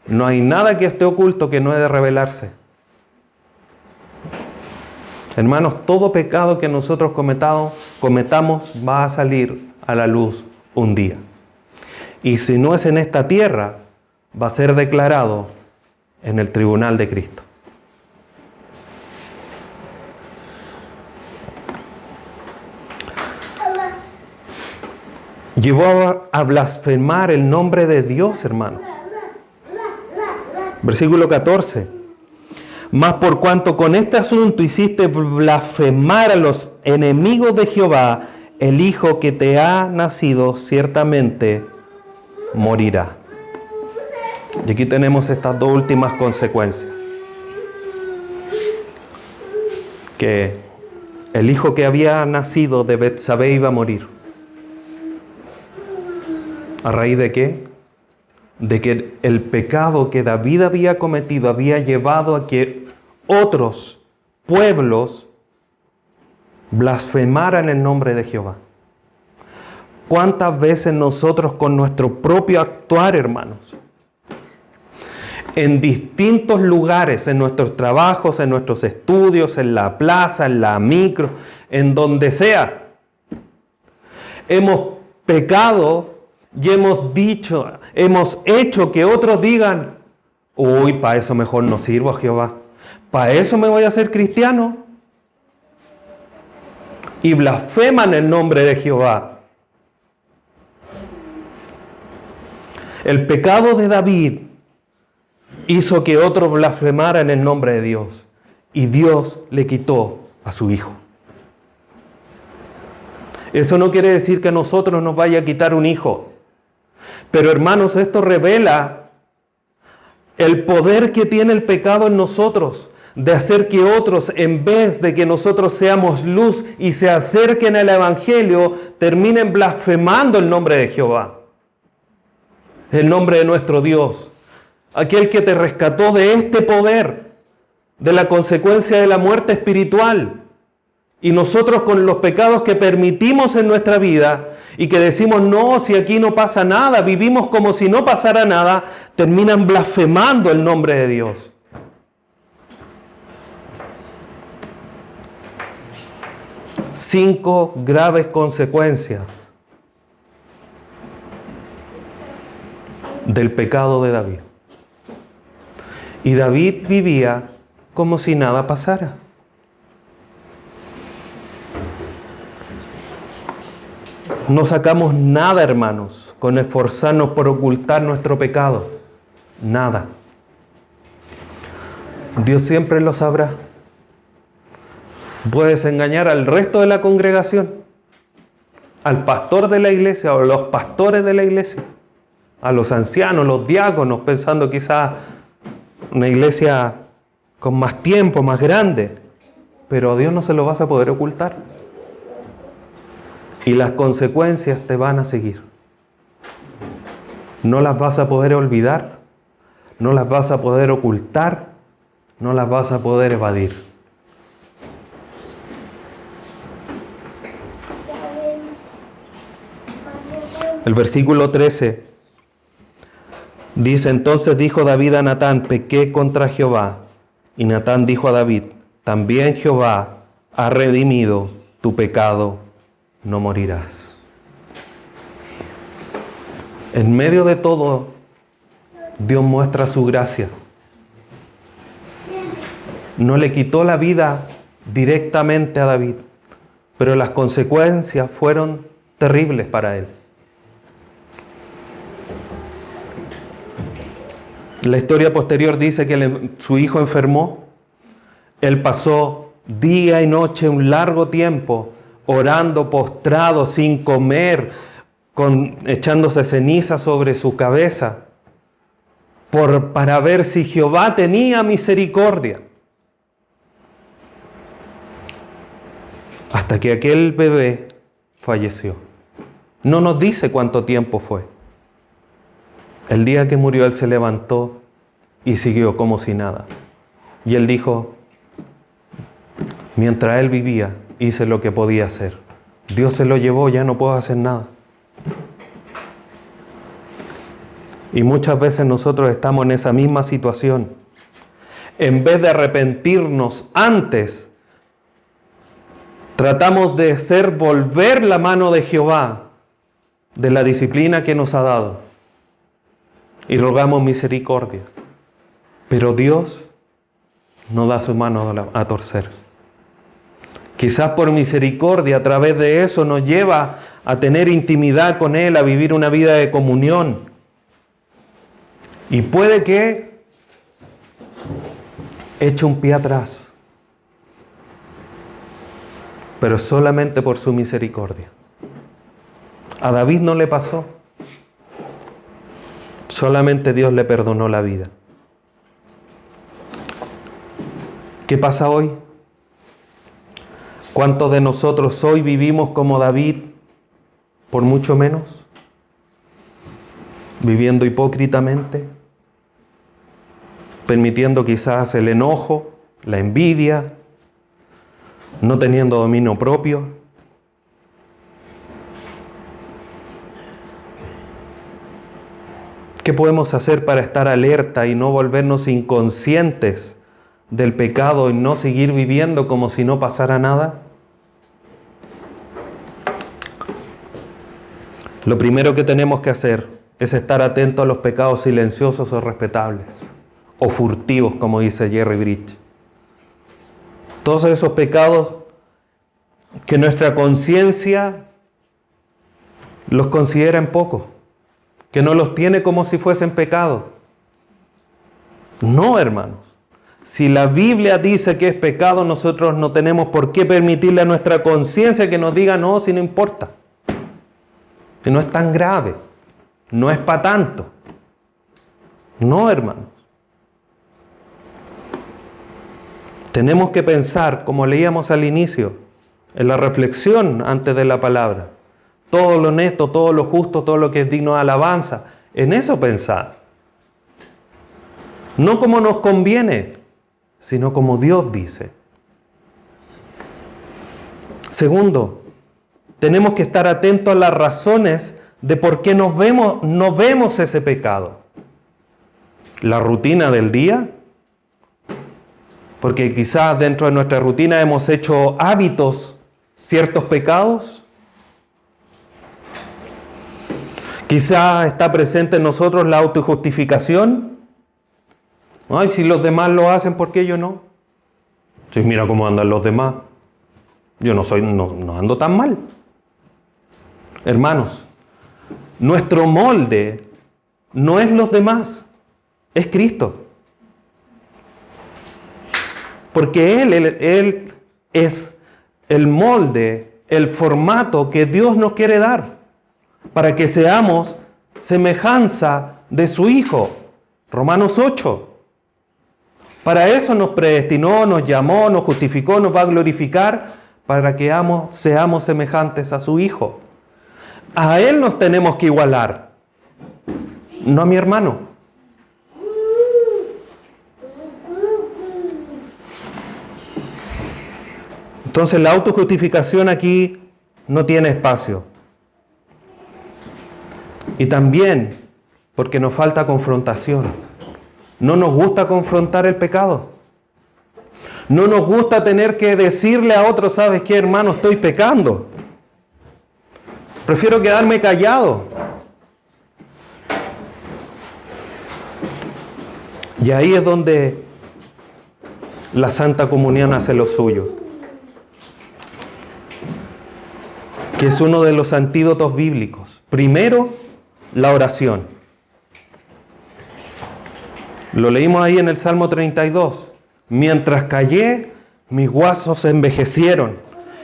No hay nada que esté oculto que no he de revelarse. Hermanos, todo pecado que nosotros cometamos va a salir a la luz un día. Y si no es en esta tierra, va a ser declarado en el tribunal de Cristo. Llevó a blasfemar el nombre de Dios, hermanos. Versículo 14. Mas por cuanto con este asunto hiciste blasfemar a los enemigos de Jehová, el hijo que te ha nacido ciertamente morirá. Y aquí tenemos estas dos últimas consecuencias. Que el hijo que había nacido de Betsabé iba a morir. ¿A raíz de qué? De que el pecado que David había cometido había llevado a que otros pueblos blasfemaran el nombre de Jehová. ¿Cuántas veces nosotros con nuestro propio actuar, hermanos, en distintos lugares, en nuestros trabajos, en nuestros estudios, en la plaza, en la micro, en donde sea, hemos pecado y hemos dicho, hemos hecho que otros digan, uy, para eso mejor no sirvo a Jehová, para eso me voy a hacer cristiano? Y blasfeman el nombre de Jehová. El pecado de David hizo que otros blasfemaran el nombre de Dios, y Dios le quitó a su hijo. Eso no quiere decir que a nosotros nos vaya a quitar un hijo. Pero hermanos, esto revela el poder que tiene el pecado en nosotros, de hacer que otros, en vez de que nosotros seamos luz y se acerquen al Evangelio, terminen blasfemando el nombre de Jehová, el nombre de nuestro Dios, aquel que te rescató de este poder, de la consecuencia de la muerte espiritual. Y nosotros con los pecados que permitimos en nuestra vida y que decimos, no, si aquí no pasa nada, vivimos como si no pasara nada, terminan blasfemando el nombre de Dios. Cinco graves consecuencias del pecado de David. Y David vivía como si nada pasara. No sacamos nada, hermanos, con esforzarnos por ocultar nuestro pecado. Nada. Dios siempre lo sabrá. Puedes engañar al resto de la congregación, al pastor de la iglesia o a los pastores de la iglesia, a los ancianos, los diáconos, pensando quizás una iglesia con más tiempo, más grande, pero a Dios no se lo vas a poder ocultar. Y las consecuencias te van a seguir. No las vas a poder olvidar, no las vas a poder ocultar, no las vas a poder evadir. El versículo 13 dice, entonces dijo David a Natán, pequé contra Jehová. Y Natán dijo a David, también Jehová ha redimido tu pecado, no morirás. En medio de todo, Dios muestra su gracia. No le quitó la vida directamente a David, pero las consecuencias fueron terribles para él. La historia posterior dice que su hijo enfermó. Él pasó día y noche, un largo tiempo, orando, postrado, sin comer, echándose ceniza sobre su cabeza, para ver si Jehová tenía misericordia. Hasta que aquel bebé falleció. No nos dice cuánto tiempo fue. El día que murió, él se levantó y siguió como si nada. Y él dijo, mientras él vivía, hice lo que podía hacer. Dios se lo llevó, ya no puedo hacer nada. Y muchas veces nosotros estamos en esa misma situación. En vez de arrepentirnos antes, tratamos de hacer volver la mano de Jehová de la disciplina que nos ha dado. y rogamos misericordia. Pero Dios no da su mano a torcer. Quizás por misericordia, a través de eso nos lleva a tener intimidad con Él, a vivir una vida de comunión. Y puede que eche un pie atrás, pero solamente por su misericordia. A David no le pasó. Solamente Dios le perdonó la vida. ¿Qué pasa hoy? ¿Cuántos de nosotros hoy vivimos como David por mucho menos? Viviendo hipócritamente, permitiendo quizás el enojo, la envidia, no teniendo dominio propio. ¿Qué podemos hacer para estar alerta y no volvernos inconscientes del pecado y no seguir viviendo como si no pasara nada? Lo primero que tenemos que hacer es estar atentos a los pecados silenciosos o respetables, o furtivos, como dice Jerry Bridge. Todos esos pecados que nuestra conciencia los considera en poco, que no los tiene como si fuesen pecado. No, hermanos. Si la Biblia dice que es pecado, nosotros no tenemos por qué permitirle a nuestra conciencia que nos diga no, si no importa. Que no es tan grave, no es para tanto. No, hermanos. Tenemos que pensar, como leíamos al inicio, en la reflexión antes de la palabra. Todo lo honesto, todo lo justo, todo lo que es digno de alabanza. En eso pensar. No como nos conviene, sino como Dios dice. Segundo, tenemos que estar atentos a las razones de por qué no vemos ese pecado. La rutina del día, porque quizás dentro de nuestra rutina hemos hecho hábitos ciertos pecados. Quizás está presente en nosotros la autojustificación. Ay, si los demás lo hacen, ¿por qué yo no? Si mira cómo andan los demás. Yo no ando tan mal. Hermanos, nuestro molde no es los demás, es Cristo. Porque Él es el molde, el formato que Dios nos quiere dar para que seamos semejanza de su Hijo. Romanos 8. Para eso nos predestinó, nos llamó, nos justificó, nos va a glorificar para que seamos semejantes a su Hijo. A Él nos tenemos que igualar, no a mi hermano. Entonces la autojustificación aquí no tiene espacio. Y también porque nos falta confrontación. No nos gusta confrontar el pecado. No nos gusta tener que decirle a otros, ¿sabes qué, hermano? Estoy pecando. Prefiero quedarme callado. Y ahí es donde la Santa Comunión hace lo suyo. Que es uno de los antídotos bíblicos. Primero, la oración. Lo leímos ahí en el Salmo 32. Mientras callé, mis huesos se envejecieron.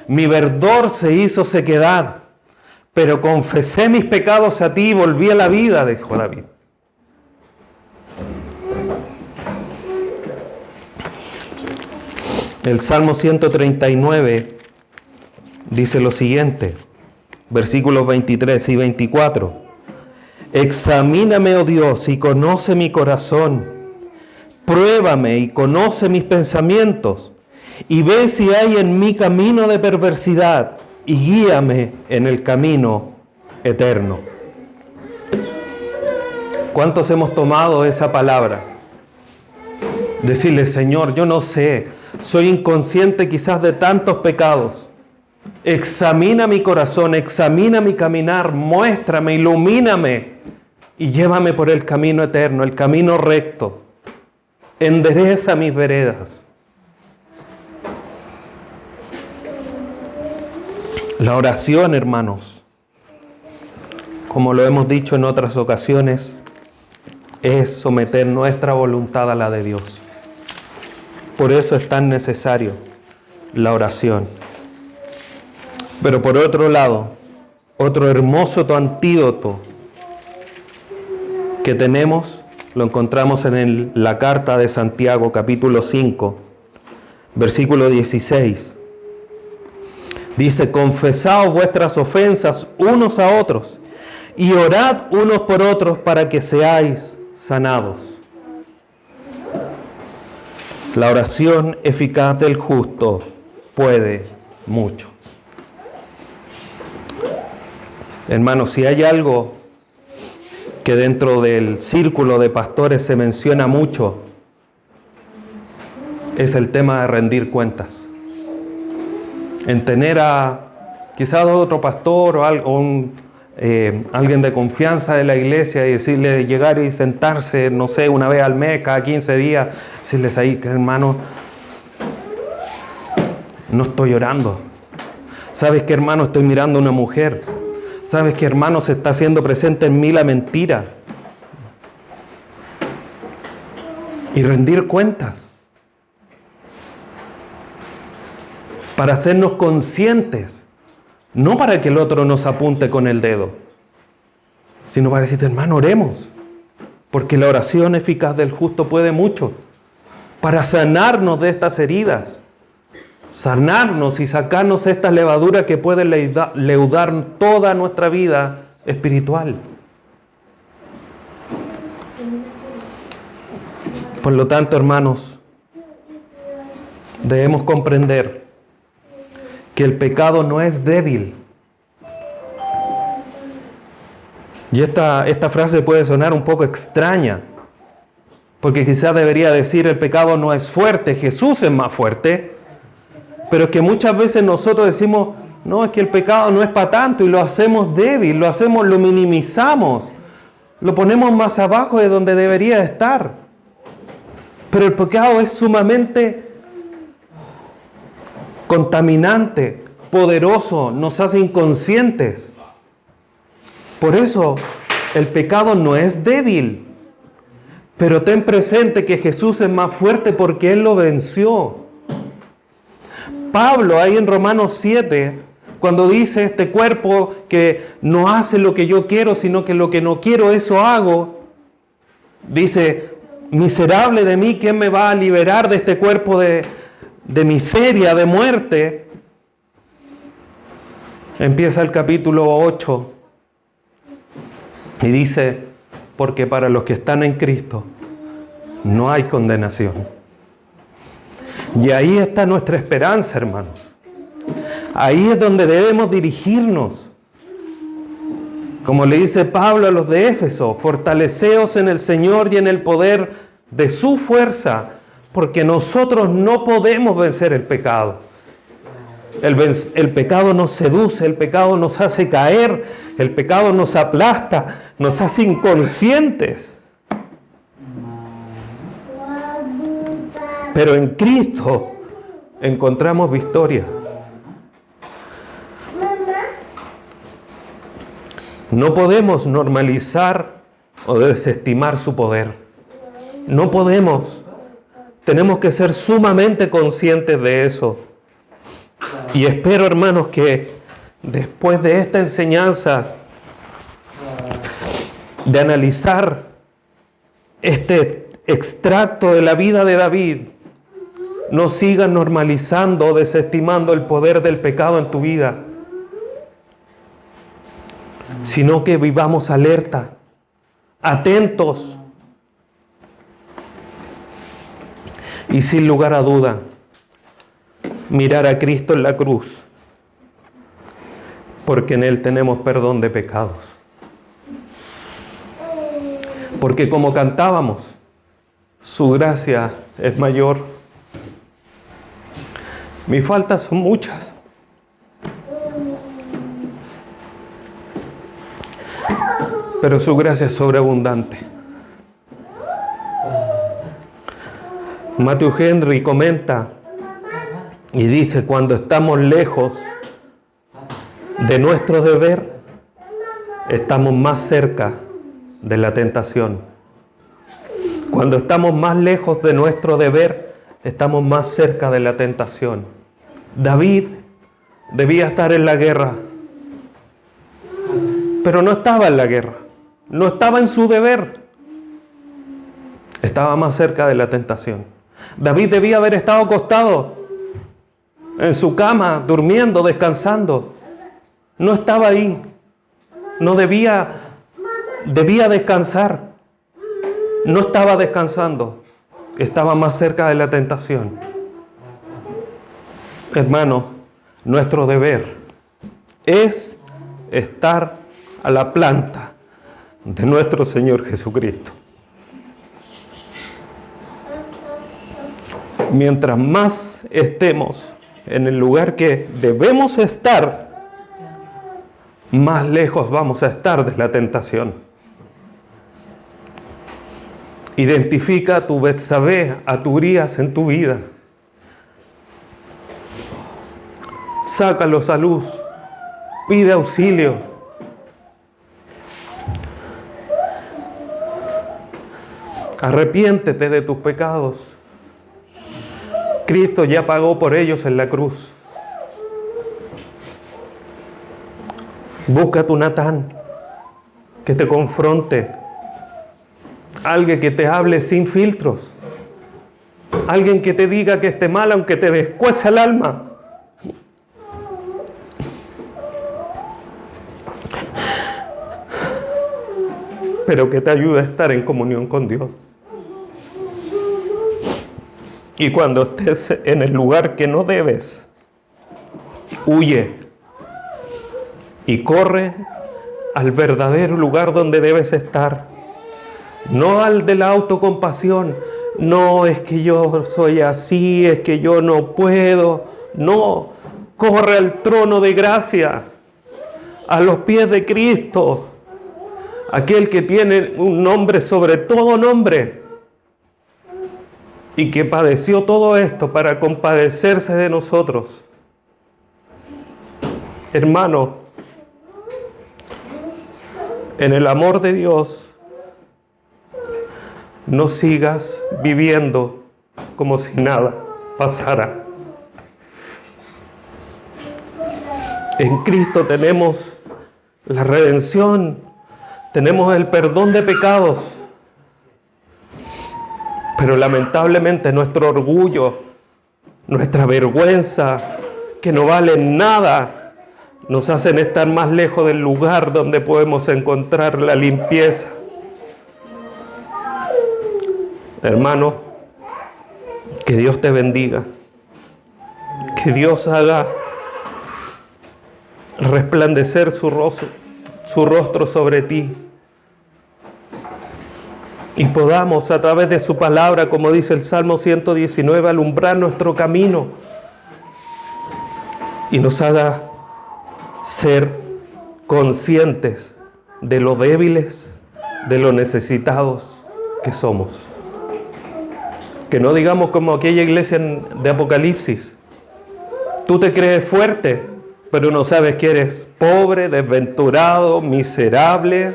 Mi verdor se hizo sequedad. Pero confesé mis pecados a ti y volví a la vida, dijo David. El Salmo 139 dice lo siguiente, versículos 23 y 24. Examíname, oh Dios, y conoce mi corazón. Pruébame y conoce mis pensamientos. Y ve si hay en mí camino de perversidad. Y guíame en el camino eterno. ¿Cuántos hemos tomado esa palabra? Decirle, Señor, yo no sé, soy inconsciente quizás de tantos pecados. Examina mi corazón, examina mi caminar, muéstrame, ilumíname y llévame por el camino eterno, el camino recto. Endereza mis veredas. La oración, hermanos, como lo hemos dicho en otras ocasiones, es someter nuestra voluntad a la de Dios. Por eso es tan necesario la oración. Pero por otro lado, otro hermoso antídoto que tenemos, lo encontramos en la carta de Santiago, capítulo 5, versículo 16. Dice: confesaos vuestras ofensas unos a otros y orad unos por otros para que seáis sanados. La oración eficaz del justo puede mucho. Hermanos, si hay algo que dentro del círculo de pastores se menciona mucho, es el tema de rendir cuentas. En tener a quizás otro pastor o alguien de confianza de la iglesia y decirle, llegar y sentarse, no sé, una vez al mes, cada 15 días, decirles ahí, que hermano, no estoy orando. ¿Sabes qué, hermano? Estoy mirando a una mujer. ¿Sabes qué, hermano? Se está haciendo presente en mí la mentira. Y rendir cuentas. Para hacernos conscientes, no para que el otro nos apunte con el dedo, sino para decirte, hermano, oremos, porque la oración eficaz del justo puede mucho, para sanarnos de estas heridas, sanarnos y sacarnos esta levadura que puede leudar toda nuestra vida espiritual. Por lo tanto, hermanos, debemos comprender que el pecado no es débil. Y esta frase puede sonar un poco extraña, porque quizás debería decir el pecado no es fuerte, Jesús es más fuerte, pero es que muchas veces nosotros decimos, no, es que el pecado no es para tanto y lo hacemos débil, lo minimizamos, lo ponemos más abajo de donde debería estar. Pero el pecado es sumamente contaminante, poderoso, nos hace inconscientes. Por eso el pecado no es débil. Pero ten presente que Jesús es más fuerte porque Él lo venció. Pablo, ahí en Romanos 7, cuando dice este cuerpo que no hace lo que yo quiero, sino que lo que no quiero, eso hago, dice, miserable de mí, ¿quién me va a liberar de este cuerpo de miseria, de muerte? Empieza el capítulo 8 y dice, porque para los que están en Cristo no hay condenación. Y ahí está nuestra esperanza, hermanos. Ahí es donde debemos dirigirnos. Como le dice Pablo a los de Éfeso, fortaleceos en el Señor y en el poder de su fuerza, porque nosotros no podemos vencer el pecado. El pecado nos seduce, el pecado nos hace caer, el pecado nos aplasta, nos hace inconscientes. Pero en Cristo encontramos victoria. No podemos normalizar o desestimar su poder. No podemos. Tenemos que ser sumamente conscientes de eso. Y espero, hermanos, que después de esta enseñanza, de analizar este extracto de la vida de David, no sigan normalizando o desestimando el poder del pecado en tu vida, sino que vivamos alerta, atentos y sin lugar a duda, mirar a Cristo en la cruz, porque en Él tenemos perdón de pecados. Porque como cantábamos, su gracia es mayor. Mis faltas son muchas. pero su gracia es sobreabundante. Matthew Henry comenta y dice: cuando estamos lejos de nuestro deber, estamos más cerca de la tentación. Cuando estamos más lejos de nuestro deber, estamos más cerca de la tentación. David debía estar en la guerra, pero no estaba en la guerra, no estaba en su deber, estaba más cerca de la tentación. David debía haber estado acostado en su cama, durmiendo, descansando. No estaba ahí, no debía descansar, no estaba descansando, estaba más cerca de la tentación. Hermano, nuestro deber es estar a la planta de nuestro Señor Jesucristo. Mientras más estemos en el lugar que debemos estar, más lejos vamos a estar de la tentación. Identifica a tu Betsabé, a tu Urías en tu vida. Sácalos a luz. Pide auxilio. Arrepiéntete de tus pecados. Cristo ya pagó por ellos en la cruz. Busca a tu Natán, que te confronte. Alguien que te hable sin filtros. Alguien que te diga que esté mal aunque te descueza el alma. Pero que te ayude a estar en comunión con Dios. Y cuando estés en el lugar que no debes, huye y corre al verdadero lugar donde debes estar. No al de la autocompasión. No, es que yo soy así, es que yo no puedo. No, corre al trono de gracia, a los pies de Cristo, aquel que tiene un nombre sobre todo nombre y que padeció todo esto para compadecerse de nosotros. Hermano, en el amor de Dios, no sigas viviendo como si nada pasara. En Cristo tenemos la redención, tenemos el perdón de pecados, pero lamentablemente nuestro orgullo, nuestra vergüenza, que no valen nada, nos hacen estar más lejos del lugar donde podemos encontrar la limpieza. Hermano, que Dios te bendiga, que Dios haga resplandecer su rostro sobre ti y podamos a través de su palabra, como dice el Salmo 119, alumbrar nuestro camino y nos haga ser conscientes de lo débiles, de lo necesitados que somos. Que no digamos como aquella iglesia de Apocalipsis: tú te crees fuerte, pero no sabes que eres pobre, desventurado, miserable.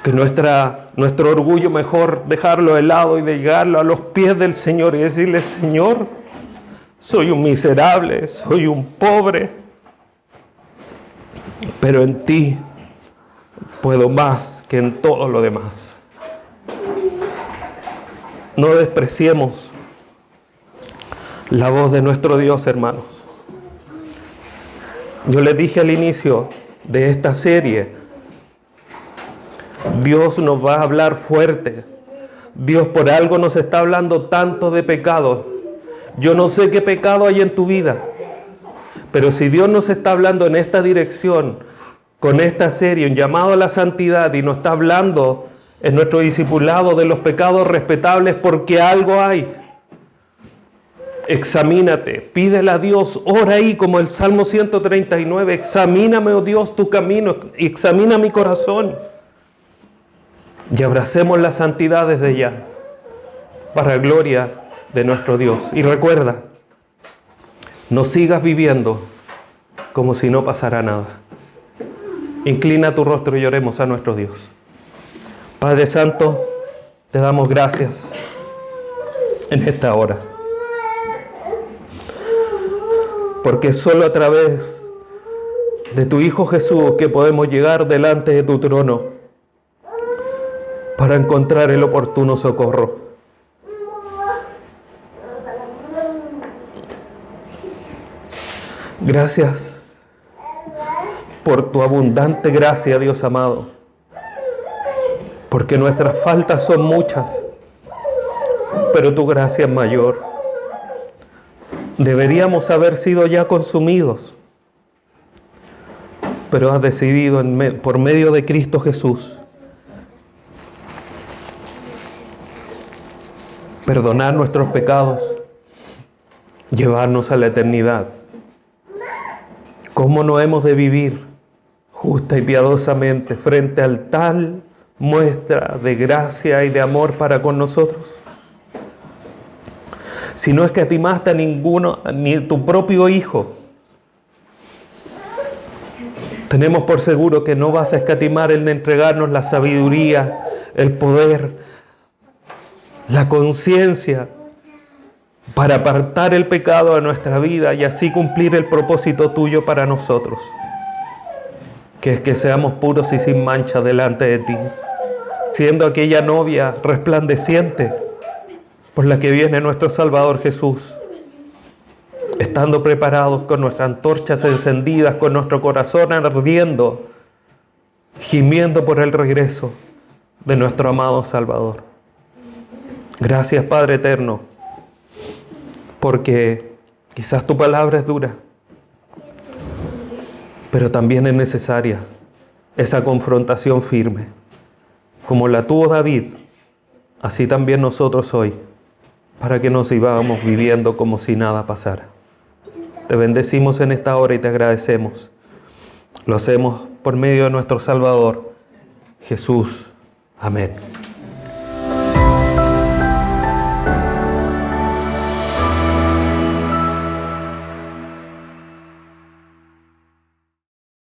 Que nuestro orgullo mejor dejarlo de lado y de llegarlo a los pies del Señor y decirle: Señor, soy un miserable, soy un pobre, pero en ti puedo más que en todo lo demás. No despreciemos la voz de nuestro Dios, hermanos. Yo les dije al inicio de esta serie, Dios nos va a hablar fuerte. Dios por algo nos está hablando tanto de pecado. Yo no sé qué pecado hay en tu vida, pero si Dios nos está hablando en esta dirección, con esta serie, un llamado a la santidad, y nos está hablando en nuestro discipulado de los pecados respetables, porque algo hay. Examínate, pídele a Dios, ora ahí como el Salmo 139, examíname, oh Dios, tu camino, examina mi corazón. Y abracemos la santidad desde ya, para gloria de nuestro Dios. Y recuerda, no sigas viviendo como si no pasara nada. Inclina tu rostro y oremos a nuestro Dios. Padre Santo, te damos gracias en esta hora. Porque solo a través de tu Hijo Jesús que podemos llegar delante de tu trono para encontrar el oportuno socorro. Gracias por tu abundante gracia, Dios amado, porque nuestras faltas son muchas, pero tu gracia es mayor. Deberíamos haber sido ya consumidos, pero has decidido por medio de Cristo Jesús perdonar nuestros pecados, llevarnos a la eternidad. ¿Cómo no hemos de vivir justa y piadosamente frente al tal muestra de gracia y de amor para con nosotros? Si no escatimaste a ninguno, ni tu propio Hijo, tenemos por seguro que no vas a escatimar en entregarnos la sabiduría, el poder, la conciencia para apartar el pecado de nuestra vida y así cumplir el propósito tuyo para nosotros, que es que seamos puros y sin mancha delante de ti, siendo aquella novia resplandeciente por la que viene nuestro Salvador Jesús, estando preparados con nuestras antorchas encendidas, con nuestro corazón ardiendo, gimiendo por el regreso de nuestro amado Salvador. Gracias, Padre eterno, porque quizás tu palabra es dura, pero también es necesaria esa confrontación firme. Como la tuvo David, así también nosotros hoy, para que nos íbamos viviendo como si nada pasara. Te bendecimos en esta hora y te agradecemos. Lo hacemos por medio de nuestro Salvador, Jesús. Amén.